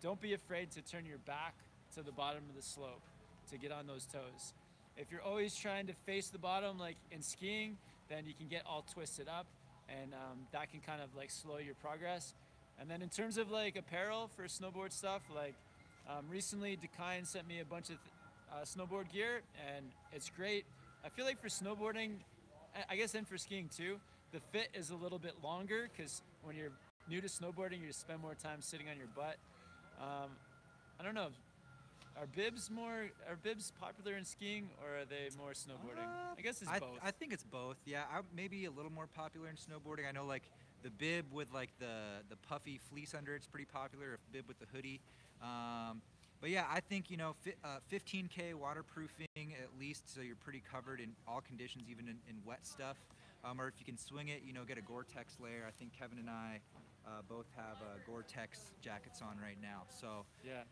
Speaker 2: don't be afraid to turn your back to the bottom of the slope to get on those toes. If you're always trying to face the bottom, like in skiing, then you can get all twisted up, and that can kind of like slow your progress. And then in terms of like apparel for snowboard stuff, like recently Dekine sent me a bunch of snowboard gear, and it's great. I feel like for snowboarding, I guess, and for skiing too, the fit is a little bit longer because when you're new to snowboarding, you spend more time sitting on your butt. I don't know. Are bibs popular in skiing, or are they more snowboarding? I guess it's both.
Speaker 1: I think it's both. Yeah, maybe a little more popular in snowboarding. I know like the bib with like the puffy fleece under it's pretty popular. Or bib with the hoodie. But yeah, I think, you know, 15K waterproofing at least, so you're pretty covered in all conditions, even in wet stuff. Or if you can swing it, you know, get a Gore-Tex layer. I think Kevin and I both have Gore-Tex jackets on right now. So
Speaker 2: yeah.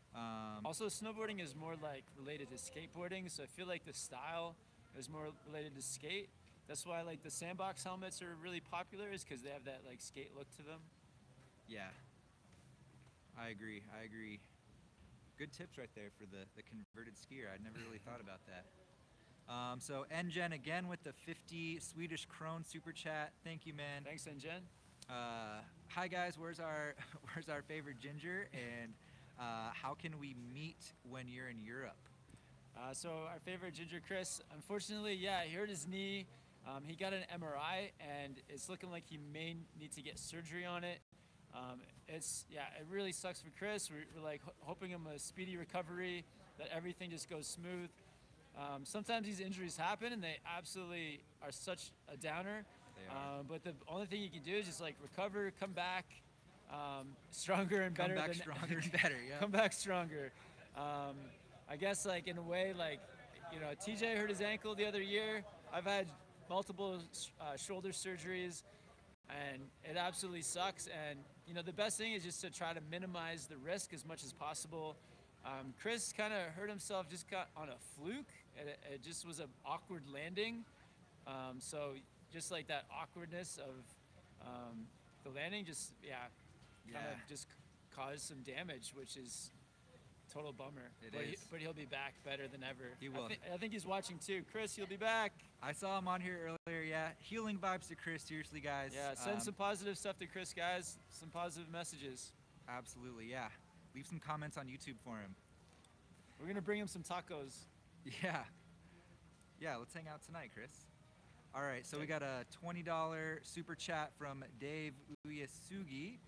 Speaker 2: Also, snowboarding is more like related to skateboarding, so I feel like the style is more related to skate. That's why like the sandbox helmets are really popular, is because they have that like skate look to them.
Speaker 1: Yeah, I agree. Good tips right there for the converted skier. I'd never really thought about that. So N-Gen again with the 50 Swedish krone super chat. Thank you, man.
Speaker 2: Thanks, N-Gen.
Speaker 1: Hi guys, where's our favorite ginger, and how can we meet when you're in Europe?
Speaker 2: So our favorite ginger, Chris, unfortunately, yeah, he hurt his knee. He got an MRI, and it's looking like he may need to get surgery on it. It really sucks for Chris. We're like hoping him a speedy recovery, that everything just goes smooth. Sometimes these injuries happen, and they absolutely are such a downer.
Speaker 1: They are.
Speaker 2: But the only thing you can do is just like recover, come back, Stronger and better.
Speaker 1: Come back stronger and better, yeah.
Speaker 2: Come back stronger. I guess like in a way, like, you know, TJ hurt his ankle the other year. I've had multiple shoulder surgeries, and it absolutely sucks. And you know, the best thing is just to try to minimize the risk as much as possible. Chris kind of hurt himself, just got on a fluke. It just was an awkward landing. So just like that awkwardness of the landing, just kind of just caused some damage, which is total bummer. But he'll be back better than ever.
Speaker 1: He will.
Speaker 2: I think he's watching too. Chris, he'll be back.
Speaker 1: I saw him on here earlier. Yeah, healing vibes to Chris. Seriously, guys.
Speaker 2: Yeah, send some positive stuff to Chris, guys. Some positive messages.
Speaker 1: Absolutely, yeah. Leave some comments on YouTube for him.
Speaker 2: We're gonna bring him some tacos.
Speaker 1: Yeah. Yeah, let's hang out tonight, Chris. All right, so we got a $20 super chat from Dave Uyasugi.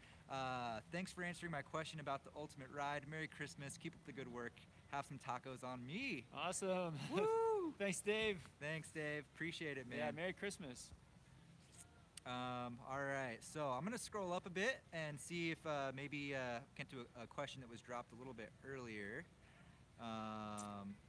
Speaker 1: Thanks for answering my question about the ultimate ride. Merry Christmas. Keep up the good work. Have some tacos on me.
Speaker 2: Awesome.
Speaker 1: Woo!
Speaker 2: Thanks, Dave.
Speaker 1: Thanks, Dave. Appreciate it, man.
Speaker 2: Yeah, Merry Christmas.
Speaker 1: All right, so I'm going to scroll up a bit and see if maybe get to a question that was dropped a little bit earlier.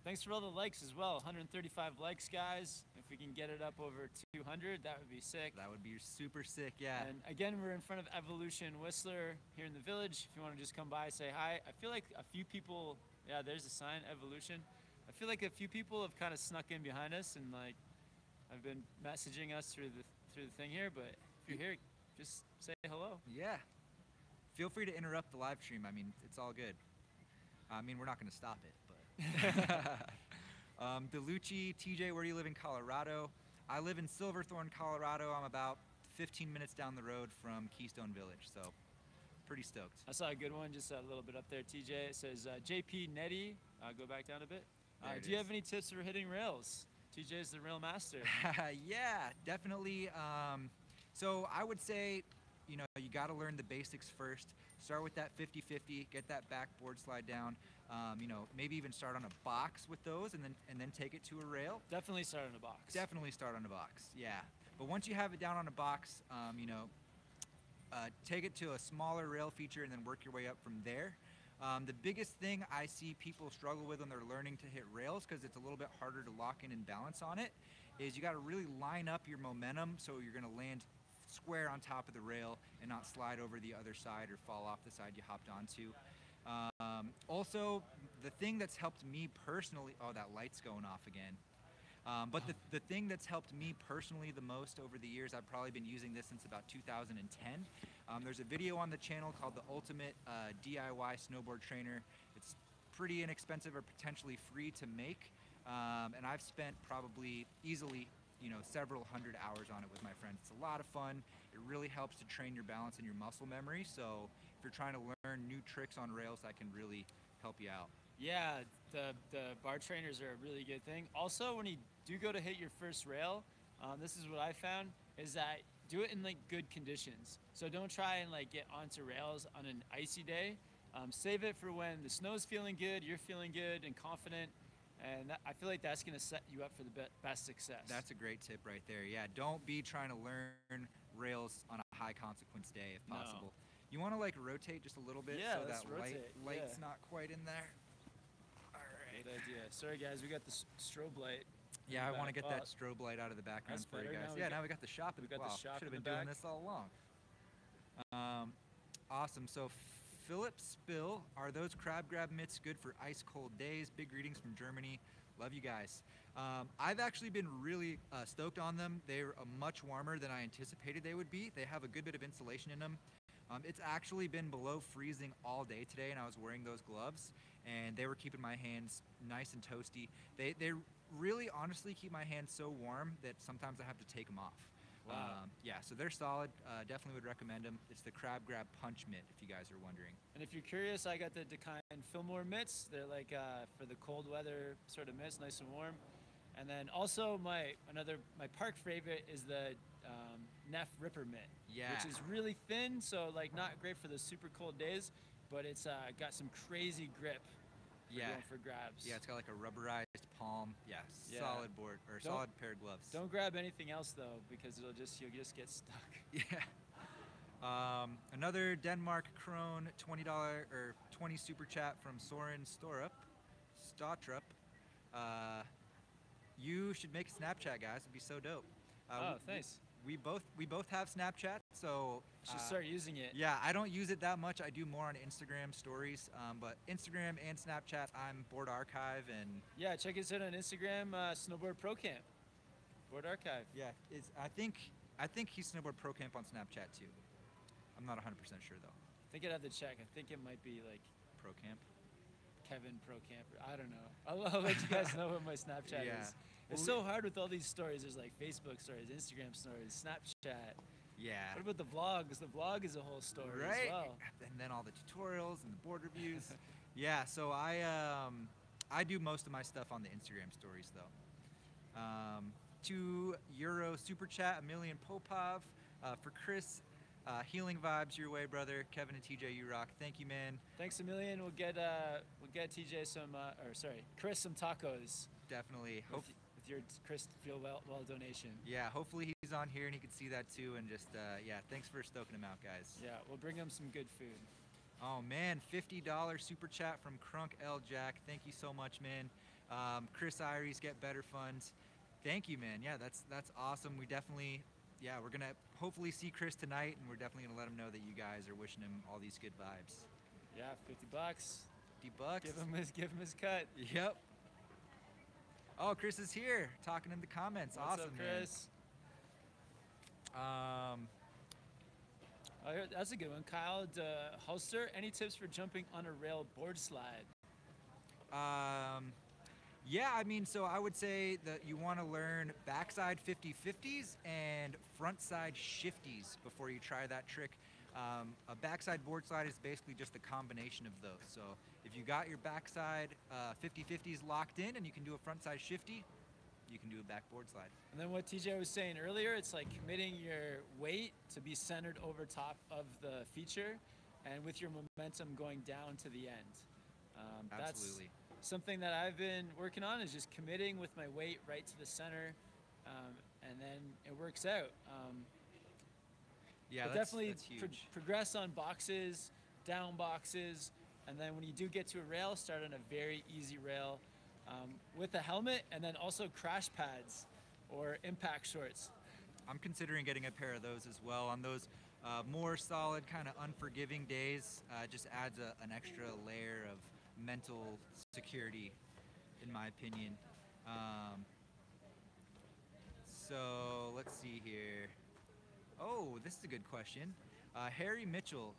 Speaker 2: Thanks for all the likes as well. 135 likes, guys. If we can get it up over 200, that would be sick.
Speaker 1: That would be super sick, yeah.
Speaker 2: And again, we're in front of Evolution Whistler here in the village. If you want to just come by, say hi. I feel like a few people, yeah, there's a sign, Evolution. I feel like a few people have kind of snuck in behind us and like have been messaging us through the thing here. But if you're here, just say hello.
Speaker 1: Yeah. Feel free to interrupt the live stream. I mean, it's all good. I mean, we're not going to stop it, but. DeLucci, TJ, where do you live in Colorado? I live in Silverthorne, Colorado. I'm about 15 minutes down the road from Keystone Village, so pretty stoked.
Speaker 2: I saw a good one just a little bit up there, TJ. It says, JP Netty, go back down a bit. Do you have any tips for hitting rails? TJ's the rail master.
Speaker 1: Yeah, definitely. So I would say, you know, you got to learn the basics first. Start with that 50-50, get that back board slide down. You know, maybe even start on a box with those and then take it to a rail.
Speaker 2: Definitely start on a box.
Speaker 1: Definitely start on a box, yeah. But once you have it down on a box, you know, take it to a smaller rail feature and then work your way up from there. The biggest thing I see people struggle with when they're learning to hit rails, because it's a little bit harder to lock in and balance on it, is you got to really line up your momentum so you're going to land square on top of the rail and not slide over the other side or fall off the side you hopped onto. Also, the thing that's helped me personally, oh, that light's going off again. But the thing that's helped me personally the most over the years, I've probably been using this since about 2010. There's a video on the channel called The Ultimate DIY Snowboard Trainer. It's pretty inexpensive or potentially free to make. And I've spent probably easily, you know, several hundred hours on it with my friends. It's a lot of fun. It really helps to train your balance and your muscle memory. So if you're trying to learn new tricks on rails, that can really help you out.
Speaker 2: Yeah, the bar trainers are a really good thing. Also, when you do go to hit your first rail, this is what I found, is that do it in like good conditions. So don't try and like get onto rails on an icy day. Save it for when the snow's feeling good, you're feeling good and confident. And I feel like that's going to set you up for the best success.
Speaker 1: That's a great tip right there. Yeah, don't be trying to learn rails on a high consequence day if possible. No. You want to like rotate just a little bit so that light's not quite in there. All right.
Speaker 2: Good idea. Sorry guys, we got the strobe light.
Speaker 1: Yeah, I want to get that strobe light out of the background for you guys. Now we got the shop.
Speaker 2: We got the shop.
Speaker 1: Should have been doing this all along. Awesome. So Philip Spill, are those crab grab mitts good for ice cold days? Big greetings from Germany. Love you guys. I've actually been really stoked on them. They're much warmer than I anticipated they would be. They have a good bit of insulation in them. It's actually been below freezing all day today, and I was wearing those gloves, and they were keeping my hands nice and toasty. They really honestly keep my hands so warm that sometimes I have to take them off.
Speaker 2: Wow.
Speaker 1: Yeah, so they're solid. Definitely would recommend them. It's the Crab Grab Punch Mitt, if you guys are wondering.
Speaker 2: And if you're curious, I got the Dakine Fillmore mitts. They're like for the cold weather sort of mitts, nice and warm. And then also my park favorite is the Neff Ripper mitt, which is really thin, so like not great for the super cold days, but it's got some crazy grip for going for grabs.
Speaker 1: Yeah, it's got like a rubberized palm. Yeah, solid board or solid pair of gloves.
Speaker 2: Don't grab anything else though, because you'll just get stuck.
Speaker 1: Yeah. Another Denmark krone, $20 or 20 super chat from Soren Stotrup. You should make a Snapchat, guys. It'd be so dope.
Speaker 2: Thanks.
Speaker 1: We both have Snapchat, so
Speaker 2: Should start using it.
Speaker 1: yeah, I don't use it that much. I do more on Instagram stories, but Instagram and Snapchat, I'm Board Archive, and
Speaker 2: Yeah, check us out on Instagram, Snowboard Pro Camp, Board Archive.
Speaker 1: yeah, I think he's Snowboard Pro Camp on Snapchat too. I'm not 100% sure though.
Speaker 2: I think I'd have to check. I think it might be like
Speaker 1: Pro Camp.
Speaker 2: Kevin Pro Camper. I don't know. I'll let you guys know what my Snapchat
Speaker 1: Yeah.
Speaker 2: is. It's so hard with all these stories. There's like Facebook stories, Instagram stories, Snapchat.
Speaker 1: Yeah.
Speaker 2: What about the vlogs? The vlog is a whole story
Speaker 1: Right.
Speaker 2: as well.
Speaker 1: And then all the tutorials and the board reviews. Yeah. So I do most of my stuff on the Instagram stories though. €2 super chat, Emilian Popov for Chris. Healing vibes your way, brother. Kevin and TJ, you rock. Thank you, man.
Speaker 2: Thanks a million. We'll get TJ some, Chris some tacos.
Speaker 1: Definitely.
Speaker 2: With your Chris Feel Well donation.
Speaker 1: Yeah, hopefully he's on here and he can see that too. And just, yeah, thanks for stoking him out, guys.
Speaker 2: Yeah, we'll bring him some good food.
Speaker 1: Oh, man, $50 super chat from Crunk L. Jack. Thank you so much, man. Chris Iries, get better funds. Thank you, man. Yeah, that's awesome. We definitely, yeah, we're going to hopefully see Chris tonight, and we're definitely going to let him know that you guys are wishing him all these good vibes.
Speaker 2: Yeah, $50.
Speaker 1: $50.
Speaker 2: Give him his cut.
Speaker 1: Yep. Oh, Chris is here, talking in the comments.
Speaker 2: What's
Speaker 1: awesome,
Speaker 2: up, Chris?
Speaker 1: Man.
Speaker 2: That's a good one. Kyle Holster, any tips for jumping on a rail board slide?
Speaker 1: Yeah, I mean, so I would say that you want to learn backside 50-50s and frontside shifties before you try that trick. A backside board slide is basically just a combination of those. So if you got your backside 50-50s locked in and you can do a frontside shifty, you can do a back board slide.
Speaker 2: And then what TJ was saying earlier, it's like committing your weight to be centered over top of the feature and with your momentum going down to the end.
Speaker 1: Absolutely.
Speaker 2: That's something that I've been working on, is just committing with my weight right to the center, and then it works out.
Speaker 1: Yeah,
Speaker 2: but
Speaker 1: that's
Speaker 2: definitely
Speaker 1: huge.
Speaker 2: progress on boxes, down boxes, and then when you do get to a rail, start on a very easy rail with a helmet, and then also crash pads or impact shorts.
Speaker 1: I'm considering getting a pair of those as well. On those more solid, kind of unforgiving days, just adds an extra layer of mental security, in my opinion. So let's see here. Oh, this is a good question. Harry Mitchell.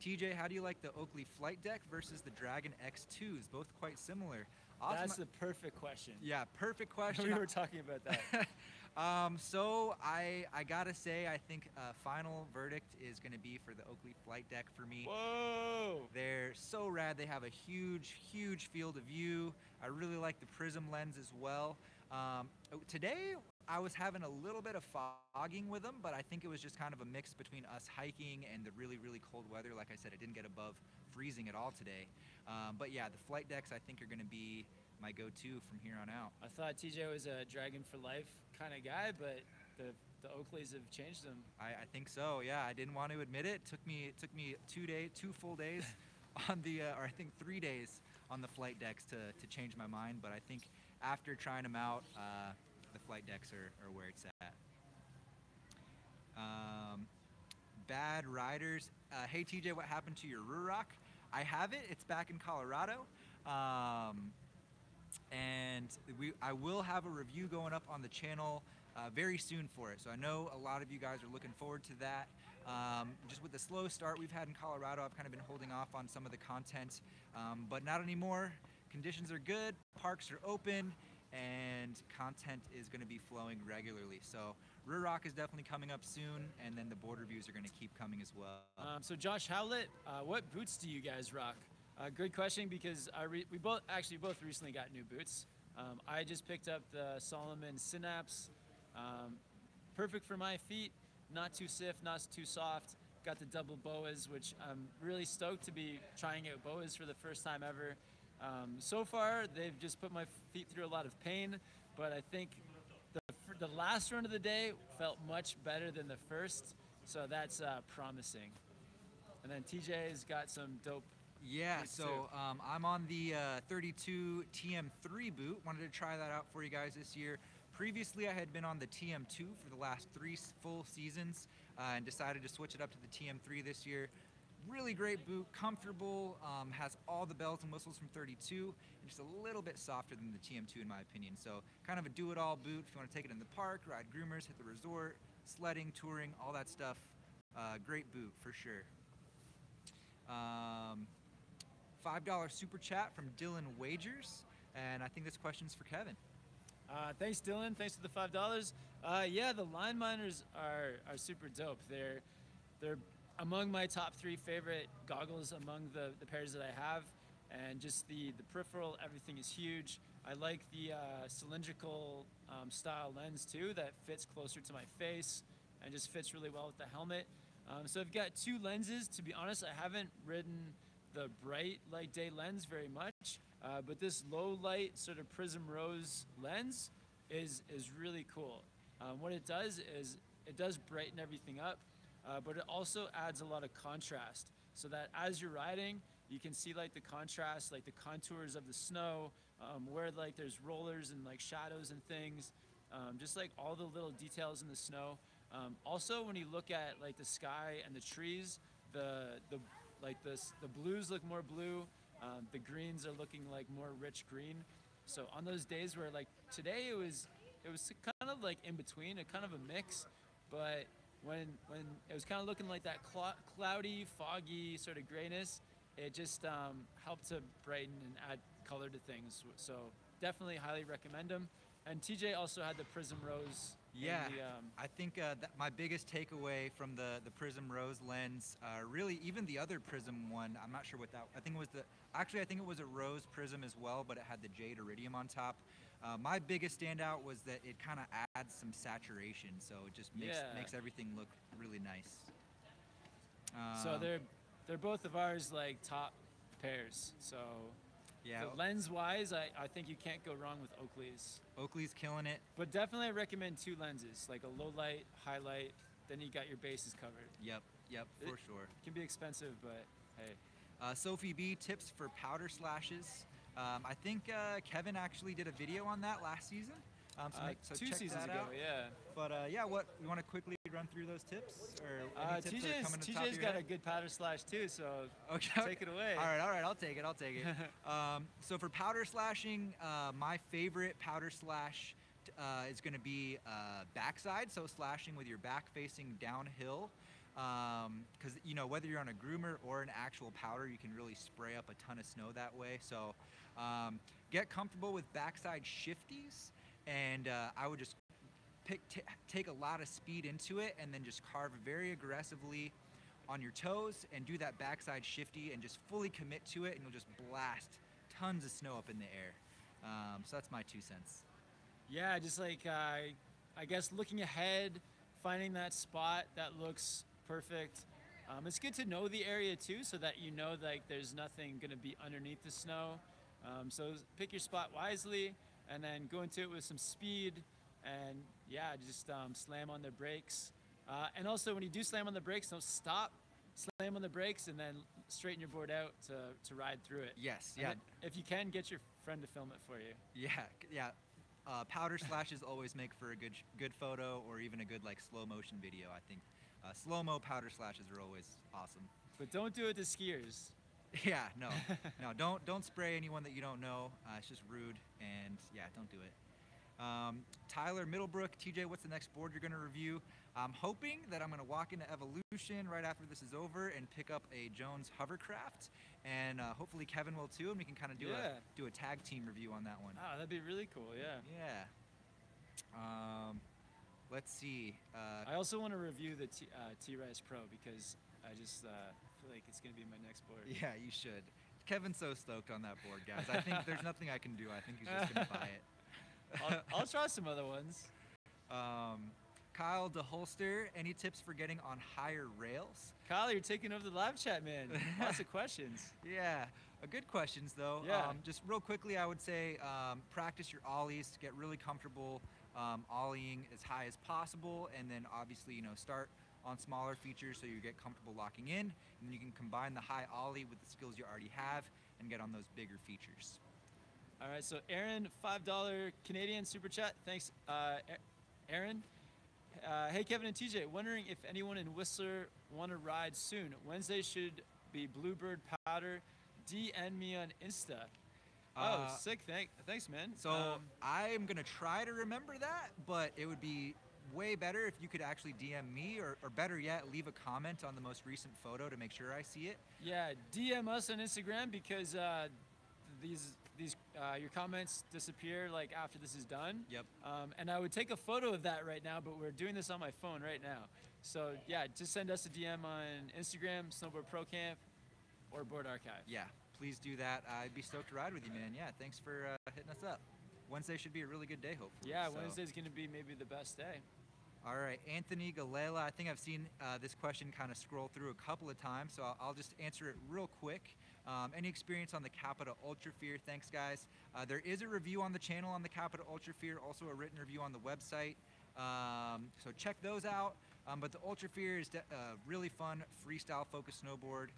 Speaker 1: TJ, how do you like the Oakley flight deck versus the Dragon X2s? Both quite similar. Awesome.
Speaker 2: That's the perfect question.
Speaker 1: Yeah, perfect question.
Speaker 2: We were talking about that.
Speaker 1: So I gotta say, I think final verdict is gonna be for the Oakley flight deck for me.
Speaker 2: Whoa!
Speaker 1: They're so rad. They have a huge field of view. I really like the prism lens as well. Today I was having a little bit of fogging with them, but I think it was just kind of a mix between us hiking and the really cold weather. Like I said, it didn't get above freezing at all today. But yeah, the flight decks I think are gonna be my go-to from here on out.
Speaker 2: I thought TJ was a Dragon for life kind of guy, but the Oakleys have changed him.
Speaker 1: I think so. Yeah, I didn't want to admit it. It took me 2 full days on the, or I think 3 days on the flight decks to change my mind. But I think after trying them out, the flight decks are where it's at. Bad Riders. Hey TJ, what happened to your Ruroc? I have it. It's back in Colorado. And I will have a review going up on the channel very soon for it. So I know a lot of you guys are looking forward to that. Just with the slow start we've had in Colorado, I've kind of been holding off on some of the content, but not anymore. Conditions are good, parks are open, and content is going to be flowing regularly. So Ruroc is definitely coming up soon, and then the board reviews are going to keep coming as well.
Speaker 2: So Josh Howlett, what boots do you guys rock? Good question, because we both recently got new boots. I just picked up the Salomon Synapse. Perfect for my feet, not too stiff, not too soft. Got the double boas, which I'm really stoked to be trying out boas for the first time ever. So far, they've just put my feet through a lot of pain, but I think the last run of the day felt much better than the first, So that's promising. And then TJ's got some dope.
Speaker 1: Yeah,
Speaker 2: boots
Speaker 1: so
Speaker 2: too.
Speaker 1: I'm on the 32 TM3 boot. Wanted to try that out for you guys this year. Previously, I had been on the TM2 for the last 3 full seasons and decided to switch it up to the TM3 this year. Really great boot, comfortable, has all the bells and whistles from 32, and just a little bit softer than the TM2 in my opinion. So kind of a do-it-all boot if you want to take it in the park, ride groomers, hit the resort, sledding, touring, all that stuff. Great boot for sure. $5 super chat from Dylan Wagers, and I think this question's for Kevin.
Speaker 2: Thanks, Dylan. Thanks for the $5. Yeah, the line miners are super dope. They're among my top 3 favorite goggles among the pairs that I have, and just the peripheral, everything is huge. I like the cylindrical style lens too that fits closer to my face and just fits really well with the helmet. So I've got 2 lenses. To be honest, I haven't ridden the bright light day lens very much, but this low light sort of prism rose lens is really cool. What it does is it does brighten everything up, but it also adds a lot of contrast so that as you're riding, you can see like the contrast, like the contours of the snow, where like there's rollers and like shadows and things, just like all the little details in the snow. Also, when you look at like the sky and the trees, the blues look more blue, the greens are looking like more rich green. So on those days where like today it was kind of like in between, a kind of a mix, but when it was kind of looking like that cloudy, foggy sort of grayness, it just helped to brighten and add color to things. So definitely highly recommend them. And TJ also had the Prism Rose.
Speaker 1: Yeah, I think that my biggest takeaway from the Prism Rose lens, really even the other Prism one, I'm not sure what that, I think it was a Rose Prism as well, but it had the Jade Iridium on top. My biggest standout was that it kind of adds some saturation, so it just makes everything look really nice.
Speaker 2: So they're both of ours like top pairs. So
Speaker 1: yeah,
Speaker 2: lens wise, I think you can't go wrong with Oakley's.
Speaker 1: Oakley's killing it.
Speaker 2: But definitely I recommend 2 lenses, like a low light, high light, then you got your bases covered.
Speaker 1: Yep, for sure.
Speaker 2: It can be expensive, but hey.
Speaker 1: Sophie B, tips for powder slashes. I think Kevin actually did a video on that last season. So
Speaker 2: 2
Speaker 1: check
Speaker 2: seasons
Speaker 1: that
Speaker 2: ago,
Speaker 1: out.
Speaker 2: yeah.
Speaker 1: But yeah, what you want to quickly run through those tips, or any tips that are coming to the top of
Speaker 2: TJ's
Speaker 1: your
Speaker 2: got
Speaker 1: head?
Speaker 2: a good powder slash too, so
Speaker 1: okay,
Speaker 2: take it away.
Speaker 1: All right, I'll take it. So for powder slashing, my favorite powder slash is going to be backside, so slashing with your back facing downhill. Because whether you're on a groomer or an actual powder, you can really spray up a ton of snow that way. So get comfortable with backside shifties, and I would just take a lot of speed into it, and then just carve very aggressively on your toes and do that backside shifty and just fully commit to it, and you'll just blast tons of snow up in the air. So that's my 2 cents.
Speaker 2: Yeah, just like I guess looking ahead, finding that spot that looks perfect. It's good to know the area too, so that you know like there's nothing gonna be underneath the snow. So pick your spot wisely, and then go into it with some speed, and yeah, just slam on the brakes. And also when you do slam on the brakes, don't stop. Slam on the brakes and then straighten your board out to ride through it.
Speaker 1: Yes,
Speaker 2: and
Speaker 1: yeah.
Speaker 2: If you can, get your friend to film it for you.
Speaker 1: Yeah. Powder slashes always make for a good photo, or even a good like slow motion video. I think slow-mo powder slashes are always awesome.
Speaker 2: But don't do it to skiers.
Speaker 1: Yeah, no, don't spray anyone that you don't know. It's just rude, and yeah, don't do it. Tyler Middlebrook, TJ, what's the next board you're going to review? I'm hoping that I'm going to walk into Evolution right after this is over and pick up a Jones Hovercraft, and hopefully Kevin will too, and we can kind of do a tag team review on that one.
Speaker 2: Oh, that'd be really cool, yeah.
Speaker 1: Yeah. Let's see.
Speaker 2: I also want to review the T-Rise Pro, because I just feel like it's going to be my next board.
Speaker 1: Yeah, you should. Kevin's so stoked on that board, guys. I think there's nothing I can do. I think he's just going to buy it.
Speaker 2: I'll try some other ones.
Speaker 1: Kyle DeHolster, any tips for getting on higher rails?
Speaker 2: Kyle, you're taking over the live chat, man. Lots of questions.
Speaker 1: Yeah, good questions though.
Speaker 2: Yeah.
Speaker 1: Just real quickly, I would say practice your ollies, get really comfortable ollieing as high as possible, and then obviously start on smaller features so you get comfortable locking in, and then you can combine the high ollie with the skills you already have and get on those bigger features.
Speaker 2: All right, so Aaron, $5 Canadian super chat. Thanks, Aaron. Hey, Kevin and TJ, wondering if anyone in Whistler want to ride soon. Wednesday should be Bluebird Powder. DM me on Insta. Oh, sick. Thanks, man.
Speaker 1: So I'm going to try to remember that, but it would be way better if you could actually DM me, or better yet, leave a comment on the most recent photo to make sure I see it.
Speaker 2: Yeah, DM us on Instagram, because your comments disappear like after this is done.
Speaker 1: Yep.
Speaker 2: And I would take a photo of that right now, but we're doing this on my phone right now. So yeah, just send us a DM on Instagram, Snowboard Pro Camp, or Board Archive.
Speaker 1: Yeah, please do that. I'd be stoked to ride with you, man. Yeah, thanks for hitting us up. Wednesday should be a really good day, hopefully.
Speaker 2: Yeah, so Wednesday's going to be maybe the best day.
Speaker 1: All right, Anthony Galela. I think I've seen this question kind of scroll through a couple of times, so I'll just answer it real quick. Any experience on the Capita Ultra Fear? Thanks, guys. There is a review on the channel on the Capita Ultra Fear, also a written review on the website. So check those out. But the Ultra Fear is really fun, freestyle-focused snowboard.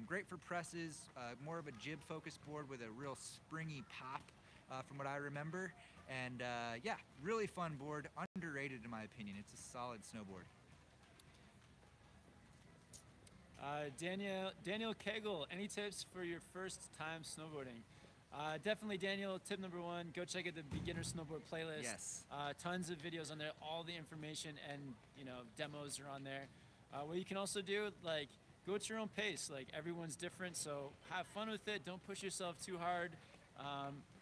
Speaker 1: Great for presses, more of a jib-focused board with a real springy pop, from what I remember. And yeah, really fun board, underrated in my opinion. It's a solid snowboard. Daniel Kegel, any tips for your first time snowboarding? Definitely, Daniel, tip number one, go check out the beginner snowboard playlist. Yes.
Speaker 2: Tons of videos on there, all the information and demos are on there. What you can also do, like, go at your own pace. Like, everyone's different, so have fun with it. Don't push yourself too hard.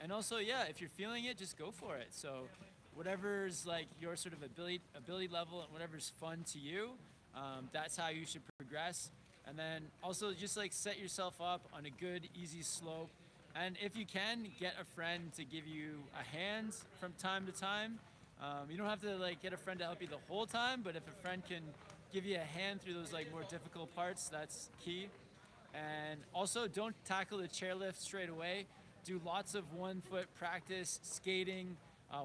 Speaker 2: And also, yeah, if you're feeling it, just go for it. So whatever's like your sort of ability level and whatever's fun to you, that's how you should progress. And then also just like set yourself up on a good, easy slope. And if you can, get a friend to give you a hand from time to time. You don't have to like get a friend to help you the whole time, but if a friend can give you a hand through those like more difficult parts, that's key. And also, don't tackle the chairlift straight away. Do lots of 1 foot practice, skating,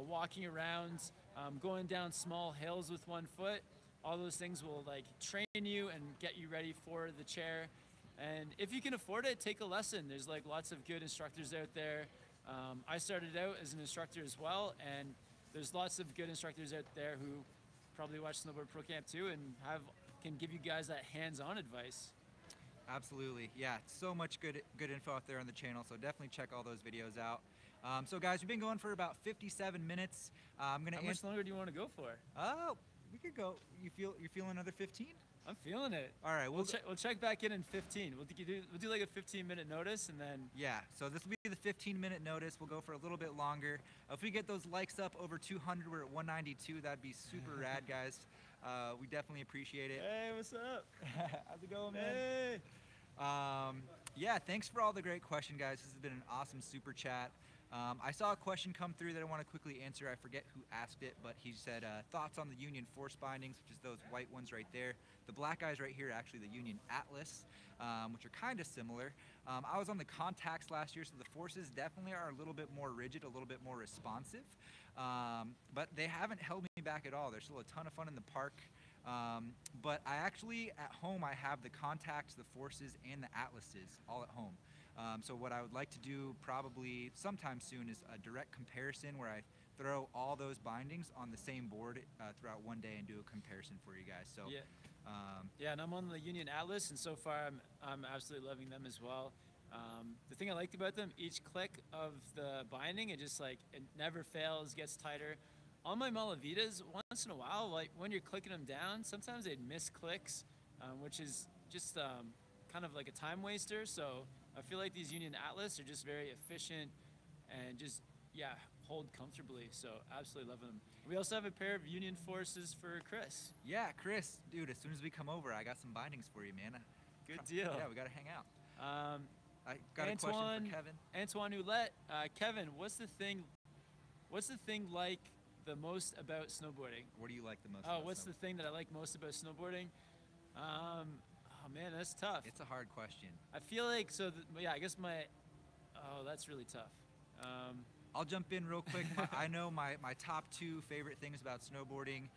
Speaker 2: walking around, going down small hills with 1 foot. All those things will like train you and get you ready for the chair. And if you can afford it, take a lesson. There's like lots of good instructors out there. I started out as an instructor as well, and there's lots of good instructors out there who probably watch Snowboard Pro Camp too and can give you guys that hands-on advice.
Speaker 1: Absolutely, yeah, so much good info out there on the channel, so definitely check all those videos out. So guys, we've been going for about 57 minutes.
Speaker 2: How much longer do you want to go for?
Speaker 1: Oh, we could go. You're feeling another 15?
Speaker 2: I'm feeling it.
Speaker 1: All right,
Speaker 2: we'll check back in 15. We'll do like a 15-minute notice, and then
Speaker 1: yeah. So this will be the 15-minute notice. We'll go for a little bit longer. If we get those likes up over 200, we're at 192. That'd be super rad, guys. We definitely appreciate it.
Speaker 2: Hey, what's up?
Speaker 1: How's it going, man?
Speaker 2: Hey.
Speaker 1: Yeah, thanks for all the great questions, guys. This has been an awesome super chat. I saw a question come through that I want to quickly answer. I forget who asked it, but he said, thoughts on the Union Force bindings, which is those white ones right there. The black guys right here are actually the Union Atlas, which are kind of similar. I was on the contacts last year, so the Forces definitely are a little bit more rigid, a little bit more responsive. But they haven't held me back at all. They're still a ton of fun in the park. But I actually, at home, I have the contacts, the Forces, and the Atlases all at home. So what I would like to do probably sometime soon is a direct comparison where I throw all those bindings on the same board throughout one day and do a comparison for you guys. So
Speaker 2: yeah, yeah, and I'm on the Union Atlas, and so far I'm absolutely loving them as well. The thing I liked about them, each click of the binding, it never fails, gets tighter. On my Malavitas, once in a while, like when you're clicking them down, sometimes they'd miss clicks, which is just kind of like a time waster. So I feel like these Union Atlas are just very efficient and just, yeah, hold comfortably. So absolutely loving them. We also have a pair of Union Forces for Chris.
Speaker 1: Yeah, Chris, dude, as soon as we come over, I got some bindings for you, man.
Speaker 2: Good deal.
Speaker 1: Yeah, we got to hang out. I got a question for Kevin.
Speaker 2: Antoine Ouellette. Kevin, what's the thing like the most about snowboarding?
Speaker 1: What do you like the most?
Speaker 2: Oh, what's the thing that I like most about snowboarding? Oh man, that's tough.
Speaker 1: It's a hard question.
Speaker 2: I feel like, yeah, I guess that's really tough.
Speaker 1: I'll jump in real quick. I know my top 2 favorite things about snowboarding.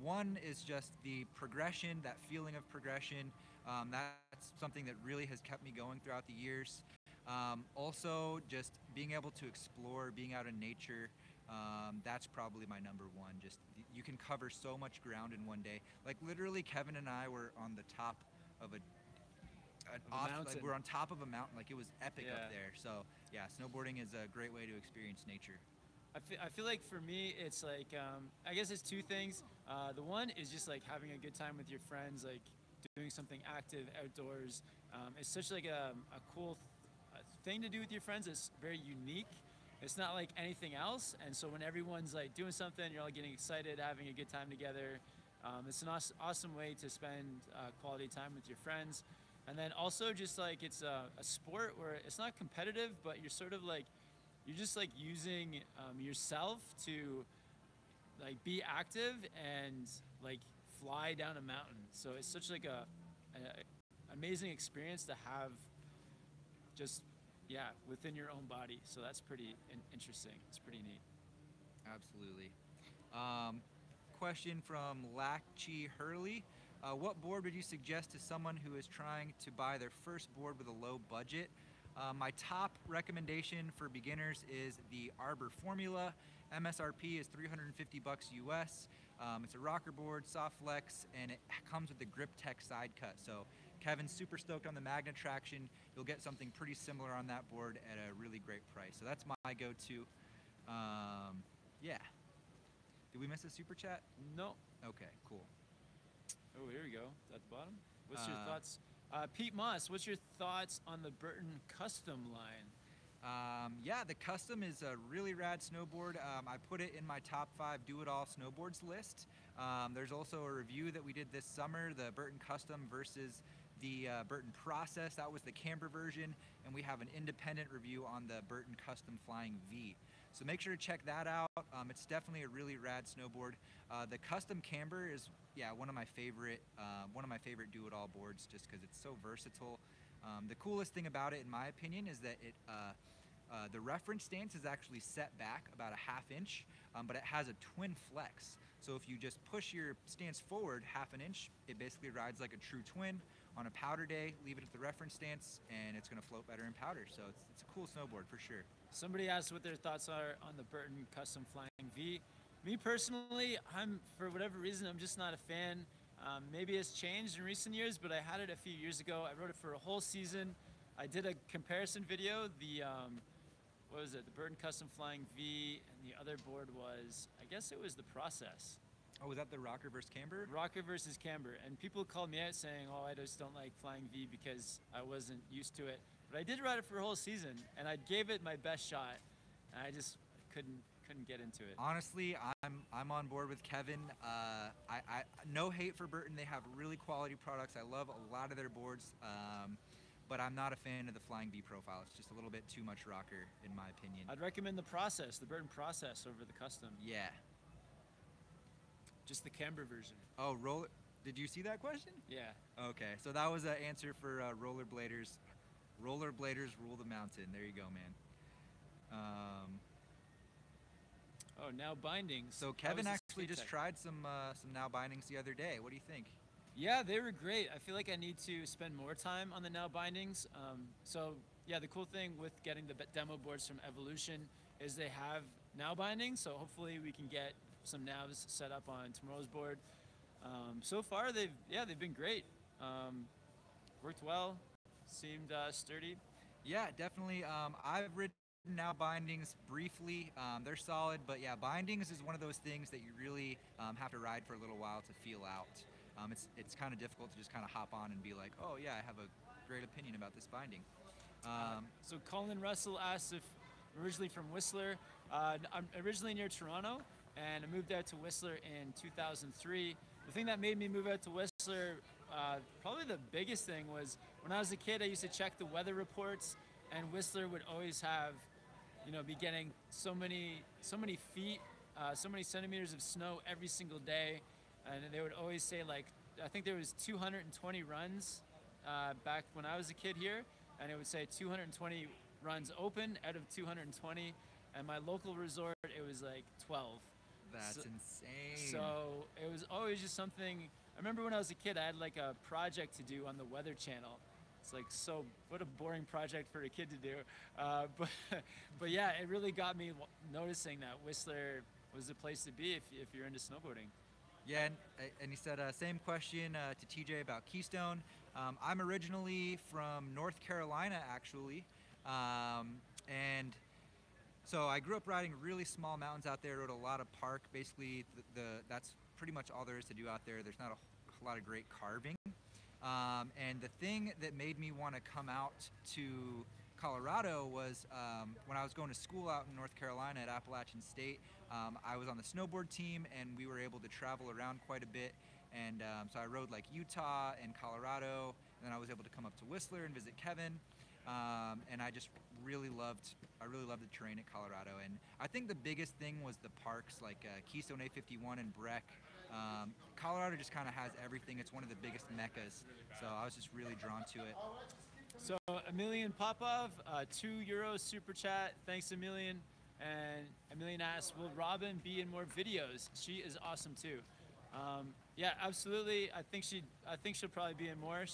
Speaker 1: One is just the progression, that feeling of progression. That's something that really has kept me going throughout the years. Also, just being able to explore, being out in nature. That's probably my number 1. Just you can cover so much ground in one day. Like literally, Kevin and I were on the top of a
Speaker 2: mountain.
Speaker 1: Like we're on top of a mountain. Like it was epic up there. So yeah, snowboarding is a great way to experience nature.
Speaker 2: I feel like for me, it's like, I guess it's 2 things. The one is just like having a good time with your friends, like doing something active outdoors. It's such like a cool thing to do with your friends. It's very unique. It's not like anything else. And so when everyone's like doing something, you're all getting excited, having a good time together. It's an awesome way to spend quality time with your friends. And then also just like it's a sport where it's not competitive, but you're sort of like, you're just like using yourself to like be active and like fly down a mountain. So it's such like a amazing experience to have just, yeah, within your own body. So that's pretty interesting. It's pretty neat.
Speaker 1: Absolutely. Question from Lakchi Hurley. What board would you suggest to someone who is trying to buy their first board with a low budget? My top recommendation for beginners is the Arbor Formula. MSRP is $350 US. It's a rocker board, soft flex, and it comes with the Grip Tech side cut. So Kevin's super stoked on the Magna traction. You'll get something pretty similar on that board at a really great price. So that's my go-to. Yeah. Did we miss a super chat?
Speaker 2: No.
Speaker 1: Okay, cool.
Speaker 2: Oh, here we go. At the bottom. What's your thoughts? Pete Moss, what's your thoughts on the Burton Custom line?
Speaker 1: Yeah, the Custom is a really rad snowboard. I put it in my top 5 do-it-all snowboards list. There's also a review that we did this summer, the Burton Custom versus the Burton Process. That was the Camber version, and we have an independent review on the Burton Custom Flying V. So make sure to check that out. It's definitely a really rad snowboard. The Custom Camber is, yeah, one of my favorite do-it-all boards, just because it's so versatile. The coolest thing about it, in my opinion, is that the reference stance is actually set back about a ½ inch, but it has a twin flex. So if you just push your stance forward ½ an inch, it basically rides like a true twin. On a powder day, leave it at the reference stance, and it's going to float better in powder. So it's a cool snowboard for sure.
Speaker 2: Somebody asked what their thoughts are on the Burton Custom Flying V. Me personally, for whatever reason, I'm just not a fan. Maybe it's changed in recent years, but I had it a few years ago. I rode it for a whole season. I did a comparison video. What was it? The Burton Custom Flying V, and the other board was, I guess it was the Process.
Speaker 1: Oh, was that the rocker versus camber?
Speaker 2: Rocker versus camber. And people called me out saying, oh, I just don't like Flying V because I wasn't used to it. But I did ride it for a whole season, and I gave it my best shot. And I just couldn't get into it.
Speaker 1: Honestly, I'm on board with Kevin. No hate for Burton. They have really quality products. I love a lot of their boards, but I'm not a fan of the Flying V profile. It's just a little bit too much rocker, in my opinion.
Speaker 2: I'd recommend the Process, the Burton Process over the Custom.
Speaker 1: Yeah.
Speaker 2: Just the Camber version.
Speaker 1: Oh, did you see that question?
Speaker 2: Yeah.
Speaker 1: Okay, so that was an answer for rollerbladers. Rollerbladers rule the mountain. There you go, man.
Speaker 2: Oh, now bindings.
Speaker 1: So Kevin actually just tried some now bindings the other day. What do you think?
Speaker 2: Yeah, they were great. I feel like I need to spend more time on the now bindings. So yeah, the cool thing with getting the demo boards from Evolution is they have now bindings. So hopefully we can get some navs set up on tomorrow's board. So far they've been great. Worked well, seemed sturdy.
Speaker 1: Yeah, definitely. I've ridden now bindings briefly. They're solid, but yeah, bindings is one of those things that you really have to ride for a little while to feel out. It's kind of difficult to just kind of hop on and be like, oh yeah, I have a great opinion about this binding.
Speaker 2: So Colin Russell asks if I'm originally from Whistler. I'm originally near Toronto, and I moved out to Whistler in 2003. The thing that made me move out to Whistler, probably the biggest thing, was when I was a kid, I used to check the weather reports, and Whistler would always have, be getting so many feet, so many centimeters of snow every single day, and they would always say, like, I think there was 220 runs back when I was a kid here, and it would say 220 runs open out of 220, and my local resort, it was like 12.
Speaker 1: That's insane.
Speaker 2: So it was always just something. I remember when I was a kid, I had like a project to do on the Weather Channel. It's like, so what a boring project for a kid to do. But yeah, it really got me noticing that Whistler was the place to be if you're into snowboarding.
Speaker 1: Yeah, and he said, same question to TJ about Keystone. I'm originally from North Carolina, actually. And so I grew up riding really small mountains out there, rode a lot of park. Basically, that's pretty much all there is to do out there. There's not a lot of great carving. And the thing that made me want to come out to Colorado was when I was going to school out in North Carolina at Appalachian State. I was on the snowboard team, and we were able to travel around quite a bit. And so I rode like Utah and Colorado, and then I was able to come up to Whistler and visit Kevin. And I just really loved the terrain at Colorado. And I think the biggest thing was the parks like Keystone A51 and Breck. Colorado just kind of has everything. It's one of the biggest meccas, so I was just really drawn to it.
Speaker 2: So Emilian Popov, €2 super chat. Thanks, Emilian. And Emilian asks, will Robin be in more videos? She is awesome too. Yeah, absolutely. I think she'll probably be in more.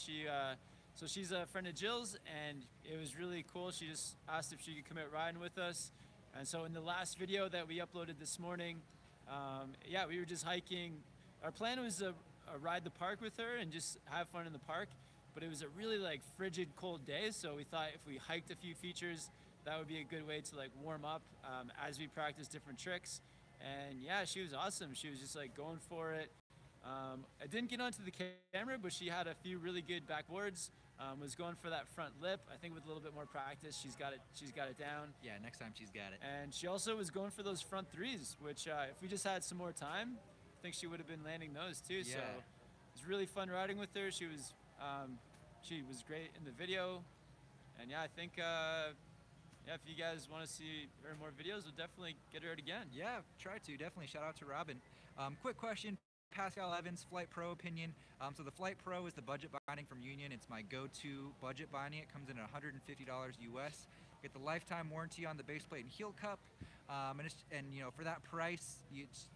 Speaker 2: So she's a friend of Jill's, and it was really cool. She just asked if she could come out riding with us. And so in the last video that we uploaded this morning, yeah, we were just hiking. Our plan was to ride the park with her and just have fun in the park, but it was a really like frigid, cold day. So we thought if we hiked a few features, that would be a good way to like warm up as we practice different tricks. And yeah, she was awesome. She was just like going for it. I didn't get onto the camera, but she had a few really good backboards. Was going for that front lip. I think with a little bit more practice, she's got it down.
Speaker 1: Yeah, next time she's got it.
Speaker 2: And she also was going for those front threes, which if we just had some more time, I think she would have been landing those too.
Speaker 1: Yeah.
Speaker 2: So it was really fun riding with her. She was great in the video. And yeah, I think yeah, if you guys want to see her in more videos, we'll definitely get her out again.
Speaker 1: Yeah, try to. Definitely. Shout out to Robin. Quick question. Pascal Evans, Flight Pro opinion. So the Flight Pro is the budget binding from Union. It's my go-to budget binding. It comes in at $150 US. Get the lifetime warranty on the base plate and heel cup. And you know, for that price,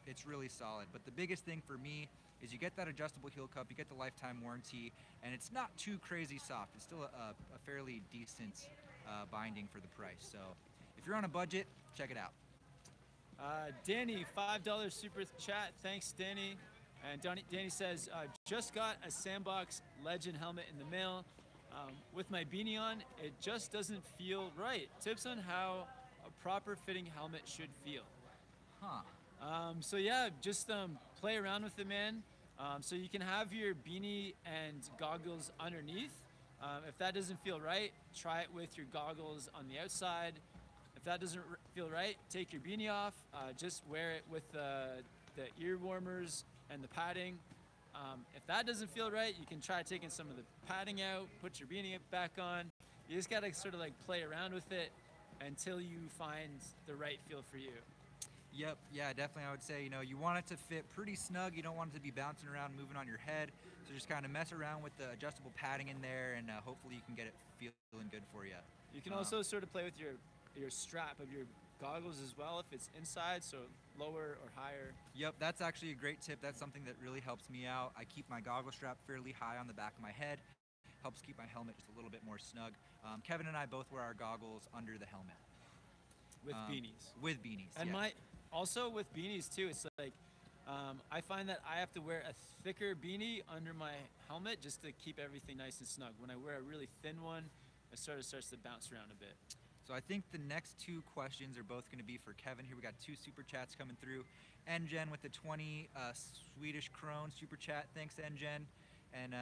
Speaker 1: it's really solid. But the biggest thing for me is you get that adjustable heel cup, you get the lifetime warranty, and it's not too crazy soft. It's still a fairly decent binding for the price. So if you're on a budget, check it out.
Speaker 2: Danny, $5 super chat. Thanks, Danny. And Danny says, just got a Sandbox Legend helmet in the mail. With my beanie on, it just doesn't feel right. Tips on how a proper fitting helmet should feel.
Speaker 1: Huh.
Speaker 2: So yeah, just play around with it, man. So you can have your beanie and goggles underneath. If that doesn't feel right, try it with your goggles on the outside. If that doesn't feel right, take your beanie off. Just wear it with the ear warmers and the padding. If that doesn't feel right, you can try taking some of the padding out, put your beanie back on. You just gotta sort of like play around with it until you find the right feel for you.
Speaker 1: Yep, yeah, definitely. I would say, you know, you want it to fit pretty snug. You don't want it to be bouncing around, moving on your head. So just kind of mess around with the adjustable padding in there, and hopefully you can get it feeling good for you.
Speaker 2: You can also sort of play with your strap of your goggles as well, if it's inside, so lower or higher.
Speaker 1: Yep, that's actually a great tip. That's something that really helps me out. I keep my goggle strap fairly high on the back of my head. Helps keep my helmet just a little bit more snug. Kevin and I both wear our goggles under the helmet.
Speaker 2: With beanies.
Speaker 1: With beanies,
Speaker 2: and
Speaker 1: yeah.
Speaker 2: Also with beanies too, it's like, I find that I have to wear a thicker beanie under my helmet just to keep everything nice and snug. When I wear a really thin one, it sort of starts to bounce around a bit.
Speaker 1: So I think the next two questions are both going to be for Kevin. Here we got two super chats coming through. Engen with the 20 Swedish krone super chat. Thanks, Engen. And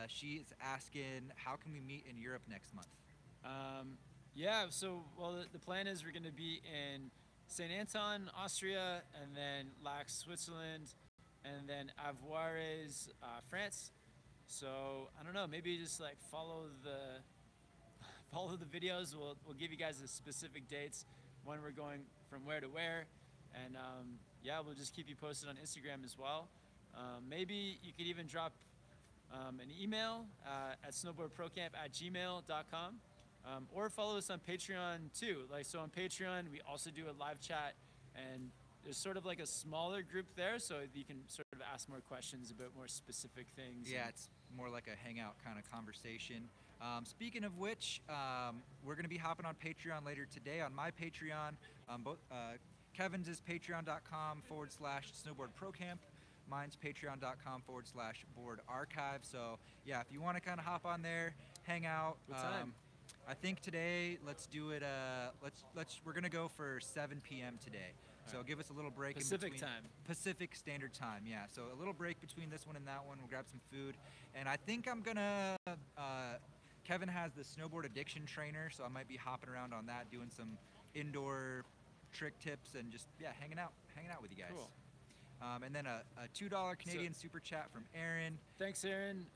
Speaker 1: she's asking, how can we meet in Europe next month?
Speaker 2: Yeah, so well, the plan is we're going to be in St. Anton, Austria, and then Lax, Switzerland, and then Avoires, France. So I don't know, maybe just like follow the videos. We'll give you guys the specific dates when we're going from where to where, and yeah, we'll just keep you posted on Instagram as well. Maybe you could even drop an email at snowboardprocamp@gmail.com. or follow us on Patreon too. Like, so on Patreon, we also do a live chat, and there's sort of like a smaller group there, so you can sort of ask more questions about more specific things.
Speaker 1: Yeah, it's more like a hangout kind of conversation. Speaking of which, we're going to be hopping on Patreon later today. On my Patreon, Kevin's is patreon.com/snowboardprocamp. Mine's patreon.com/boardarchive. So yeah, if you want to kind of hop on there, hang out.
Speaker 2: What time?
Speaker 1: I think today, let's do it. We're gonna go for 7 p.m. today. So give us a little break.
Speaker 2: Pacific
Speaker 1: in between.
Speaker 2: time.
Speaker 1: Pacific Standard Time, yeah. So a little break between this one and that one. We'll grab some food, and I think I'm gonna. Kevin has the snowboard addiction trainer, so I might be hopping around on that, doing some indoor trick tips and just hanging out with you guys.
Speaker 2: Cool.
Speaker 1: And then a $2 Canadian super chat from Aaron.
Speaker 2: Thanks, Aaron.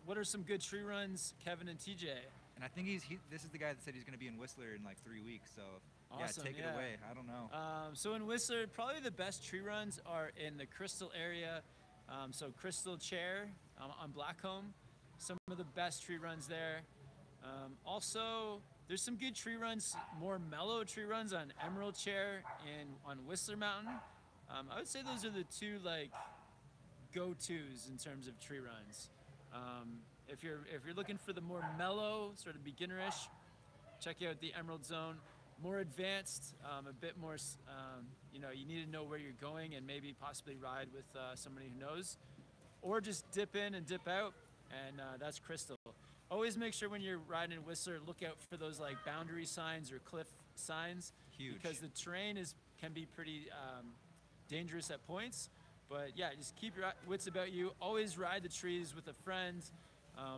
Speaker 2: What are some good tree runs, Kevin and TJ?
Speaker 1: And I think this is the guy that said he's going to be in Whistler in like 3 weeks. So
Speaker 2: awesome,
Speaker 1: take it away. I don't know.
Speaker 2: So in Whistler, probably the best tree runs are in the Crystal area. So Crystal Chair on Blackcomb, some of the best tree runs there. Also, there's some good tree runs, more mellow tree runs on Emerald Chair on Whistler Mountain. I would say those are the two like go-tos in terms of tree runs. If you're looking for the more mellow, sort of beginnerish, check out the Emerald Zone. More advanced, a bit more, you need to know where you're going and maybe possibly ride with somebody who knows, or just dip in and dip out, and that's Crystal. Always make sure when you're riding in Whistler, look out for those like boundary signs or cliff signs.
Speaker 1: Huge.
Speaker 2: Because the terrain can be pretty dangerous at points. But yeah, just keep your wits about you. Always ride the trees with a friend.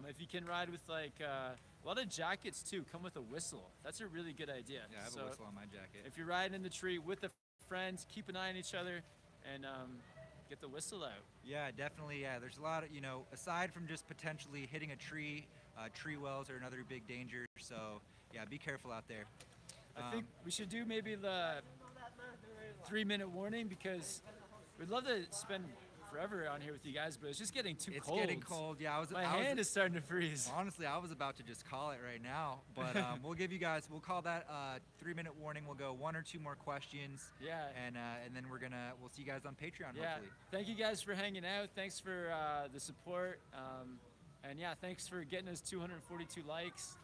Speaker 2: If you can ride with like a lot of jackets too, come with a whistle. That's a really good idea.
Speaker 1: Yeah, I have a whistle on my jacket.
Speaker 2: If you're riding in the tree with a friend, keep an eye on each other and get the whistle out.
Speaker 1: Yeah, definitely. Yeah, there's a lot of, aside from just potentially hitting a tree, tree wells are another big danger. So yeah, be careful out there.
Speaker 2: I think we should do maybe the 3-minute warning, because we'd love to spend forever on here with you guys, but it's just getting too cold.
Speaker 1: It's getting cold. Yeah,
Speaker 2: my hand is starting to freeze.
Speaker 1: Honestly, I was about to just call it right now, but we'll we'll call that 3-minute warning. We'll go 1 or 2 more questions.
Speaker 2: Yeah.
Speaker 1: And then we'll see you guys on Patreon.
Speaker 2: Yeah.
Speaker 1: Hopefully.
Speaker 2: Thank you guys for hanging out. Thanks for the support. And yeah, thanks for getting us 242 likes.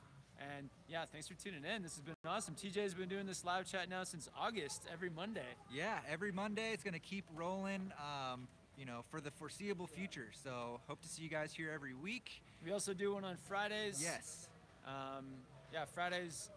Speaker 2: And yeah, thanks for tuning in. This has been awesome. TJ's been doing this live chat now since August, every Monday.
Speaker 1: Yeah, every Monday. It's going to keep rolling, for the foreseeable future. So hope to see you guys here every week.
Speaker 2: We also do one on Fridays.
Speaker 1: Yes.
Speaker 2: Yeah, Fridays.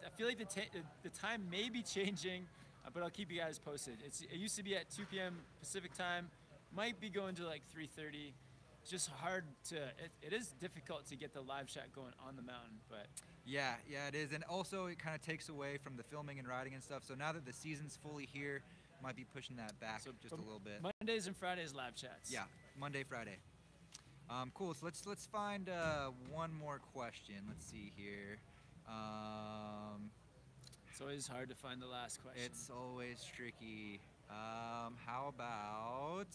Speaker 2: I feel like the time may be changing, but I'll keep you guys posted. It used to be at 2 p.m. Pacific time. Might be going to like 3:30. It's just hard to, it is difficult to get the live chat going on the mountain, but.
Speaker 1: Yeah, it is. And also it kind of takes away from the filming and riding and stuff. So now that the season's fully here, might be pushing that back just a little bit.
Speaker 2: Mondays and Fridays live chats.
Speaker 1: Yeah, Monday, Friday. Cool, so let's find one more question. Let's see here.
Speaker 2: It's always hard to find the last question.
Speaker 1: It's always tricky. How about...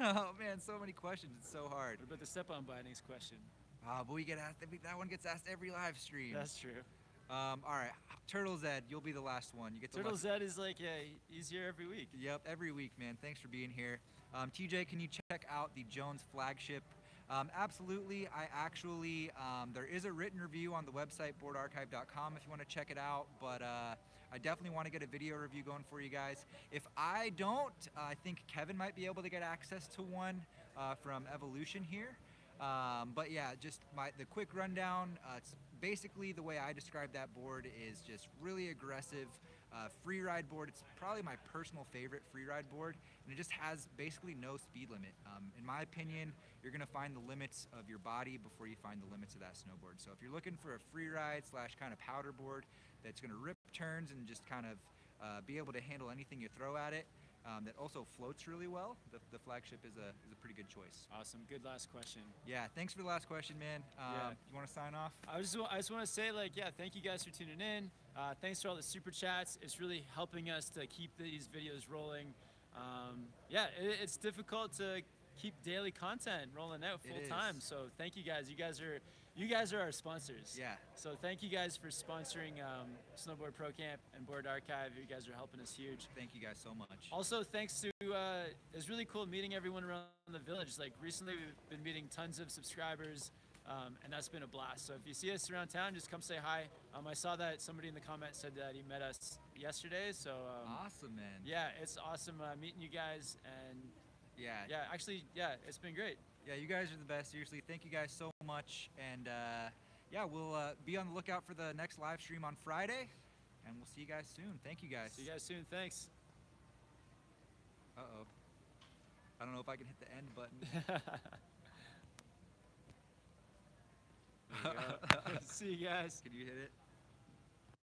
Speaker 1: Oh man, so many questions. It's so hard.
Speaker 2: What about the step-on bindings question?
Speaker 1: But we get asked. That one gets asked every live stream.
Speaker 2: That's true.
Speaker 1: All right, Turtle Zed, you'll be the last one. You get
Speaker 2: Turtle Zed is like, yeah, he's here every week.
Speaker 1: Yep, every week, man. Thanks for being here. TJ, can you check out the Jones flagship? Absolutely. I actually, there is a written review on the website, boardarchive.com, if you want to check it out. But I definitely want to get a video review going for you guys. If I don't, I think Kevin might be able to get access to one from Evolution here. But yeah, just the quick rundown. It's basically the way I describe that board is just really aggressive free ride board. It's probably my personal favorite free ride board, and it just has basically no speed limit. In my opinion, you're gonna find the limits of your body before you find the limits of that snowboard. So if you're looking for a free ride / kind of powder board that's gonna rip turns and just kind of be able to handle anything you throw at it, that also floats really well, the flagship is a pretty good choice.
Speaker 2: Awesome. Good last question.
Speaker 1: Yeah, thanks for the last question, man. You want to sign off?
Speaker 2: I just want to say, like, yeah, thank you guys for tuning in. Thanks for all the super chats. It's really helping us to keep these videos rolling. Yeah, it's difficult to keep daily content rolling out full time. So thank you guys. You guys are our sponsors.
Speaker 1: Yeah.
Speaker 2: So thank you guys for sponsoring Snowboard Pro Camp and Board Archive. You guys are helping us huge.
Speaker 1: Thank you guys so much.
Speaker 2: Also, thanks to it's really cool meeting everyone around the village. Like recently, we've been meeting tons of subscribers. And that's been a blast. So if you see us around town, just come say hi. I saw that somebody in the comments said that he met us yesterday. So
Speaker 1: awesome, man.
Speaker 2: Yeah, it's awesome meeting you guys. And actually, it's been great.
Speaker 1: Yeah, you guys are the best. Seriously, thank you guys so much. And yeah, we'll be on the lookout for the next live stream on Friday. And we'll see you guys soon. Thank you guys.
Speaker 2: See you guys soon. Thanks.
Speaker 1: Uh-oh. I don't know if I can hit the end button.
Speaker 2: See you guys.
Speaker 1: Can you hit it?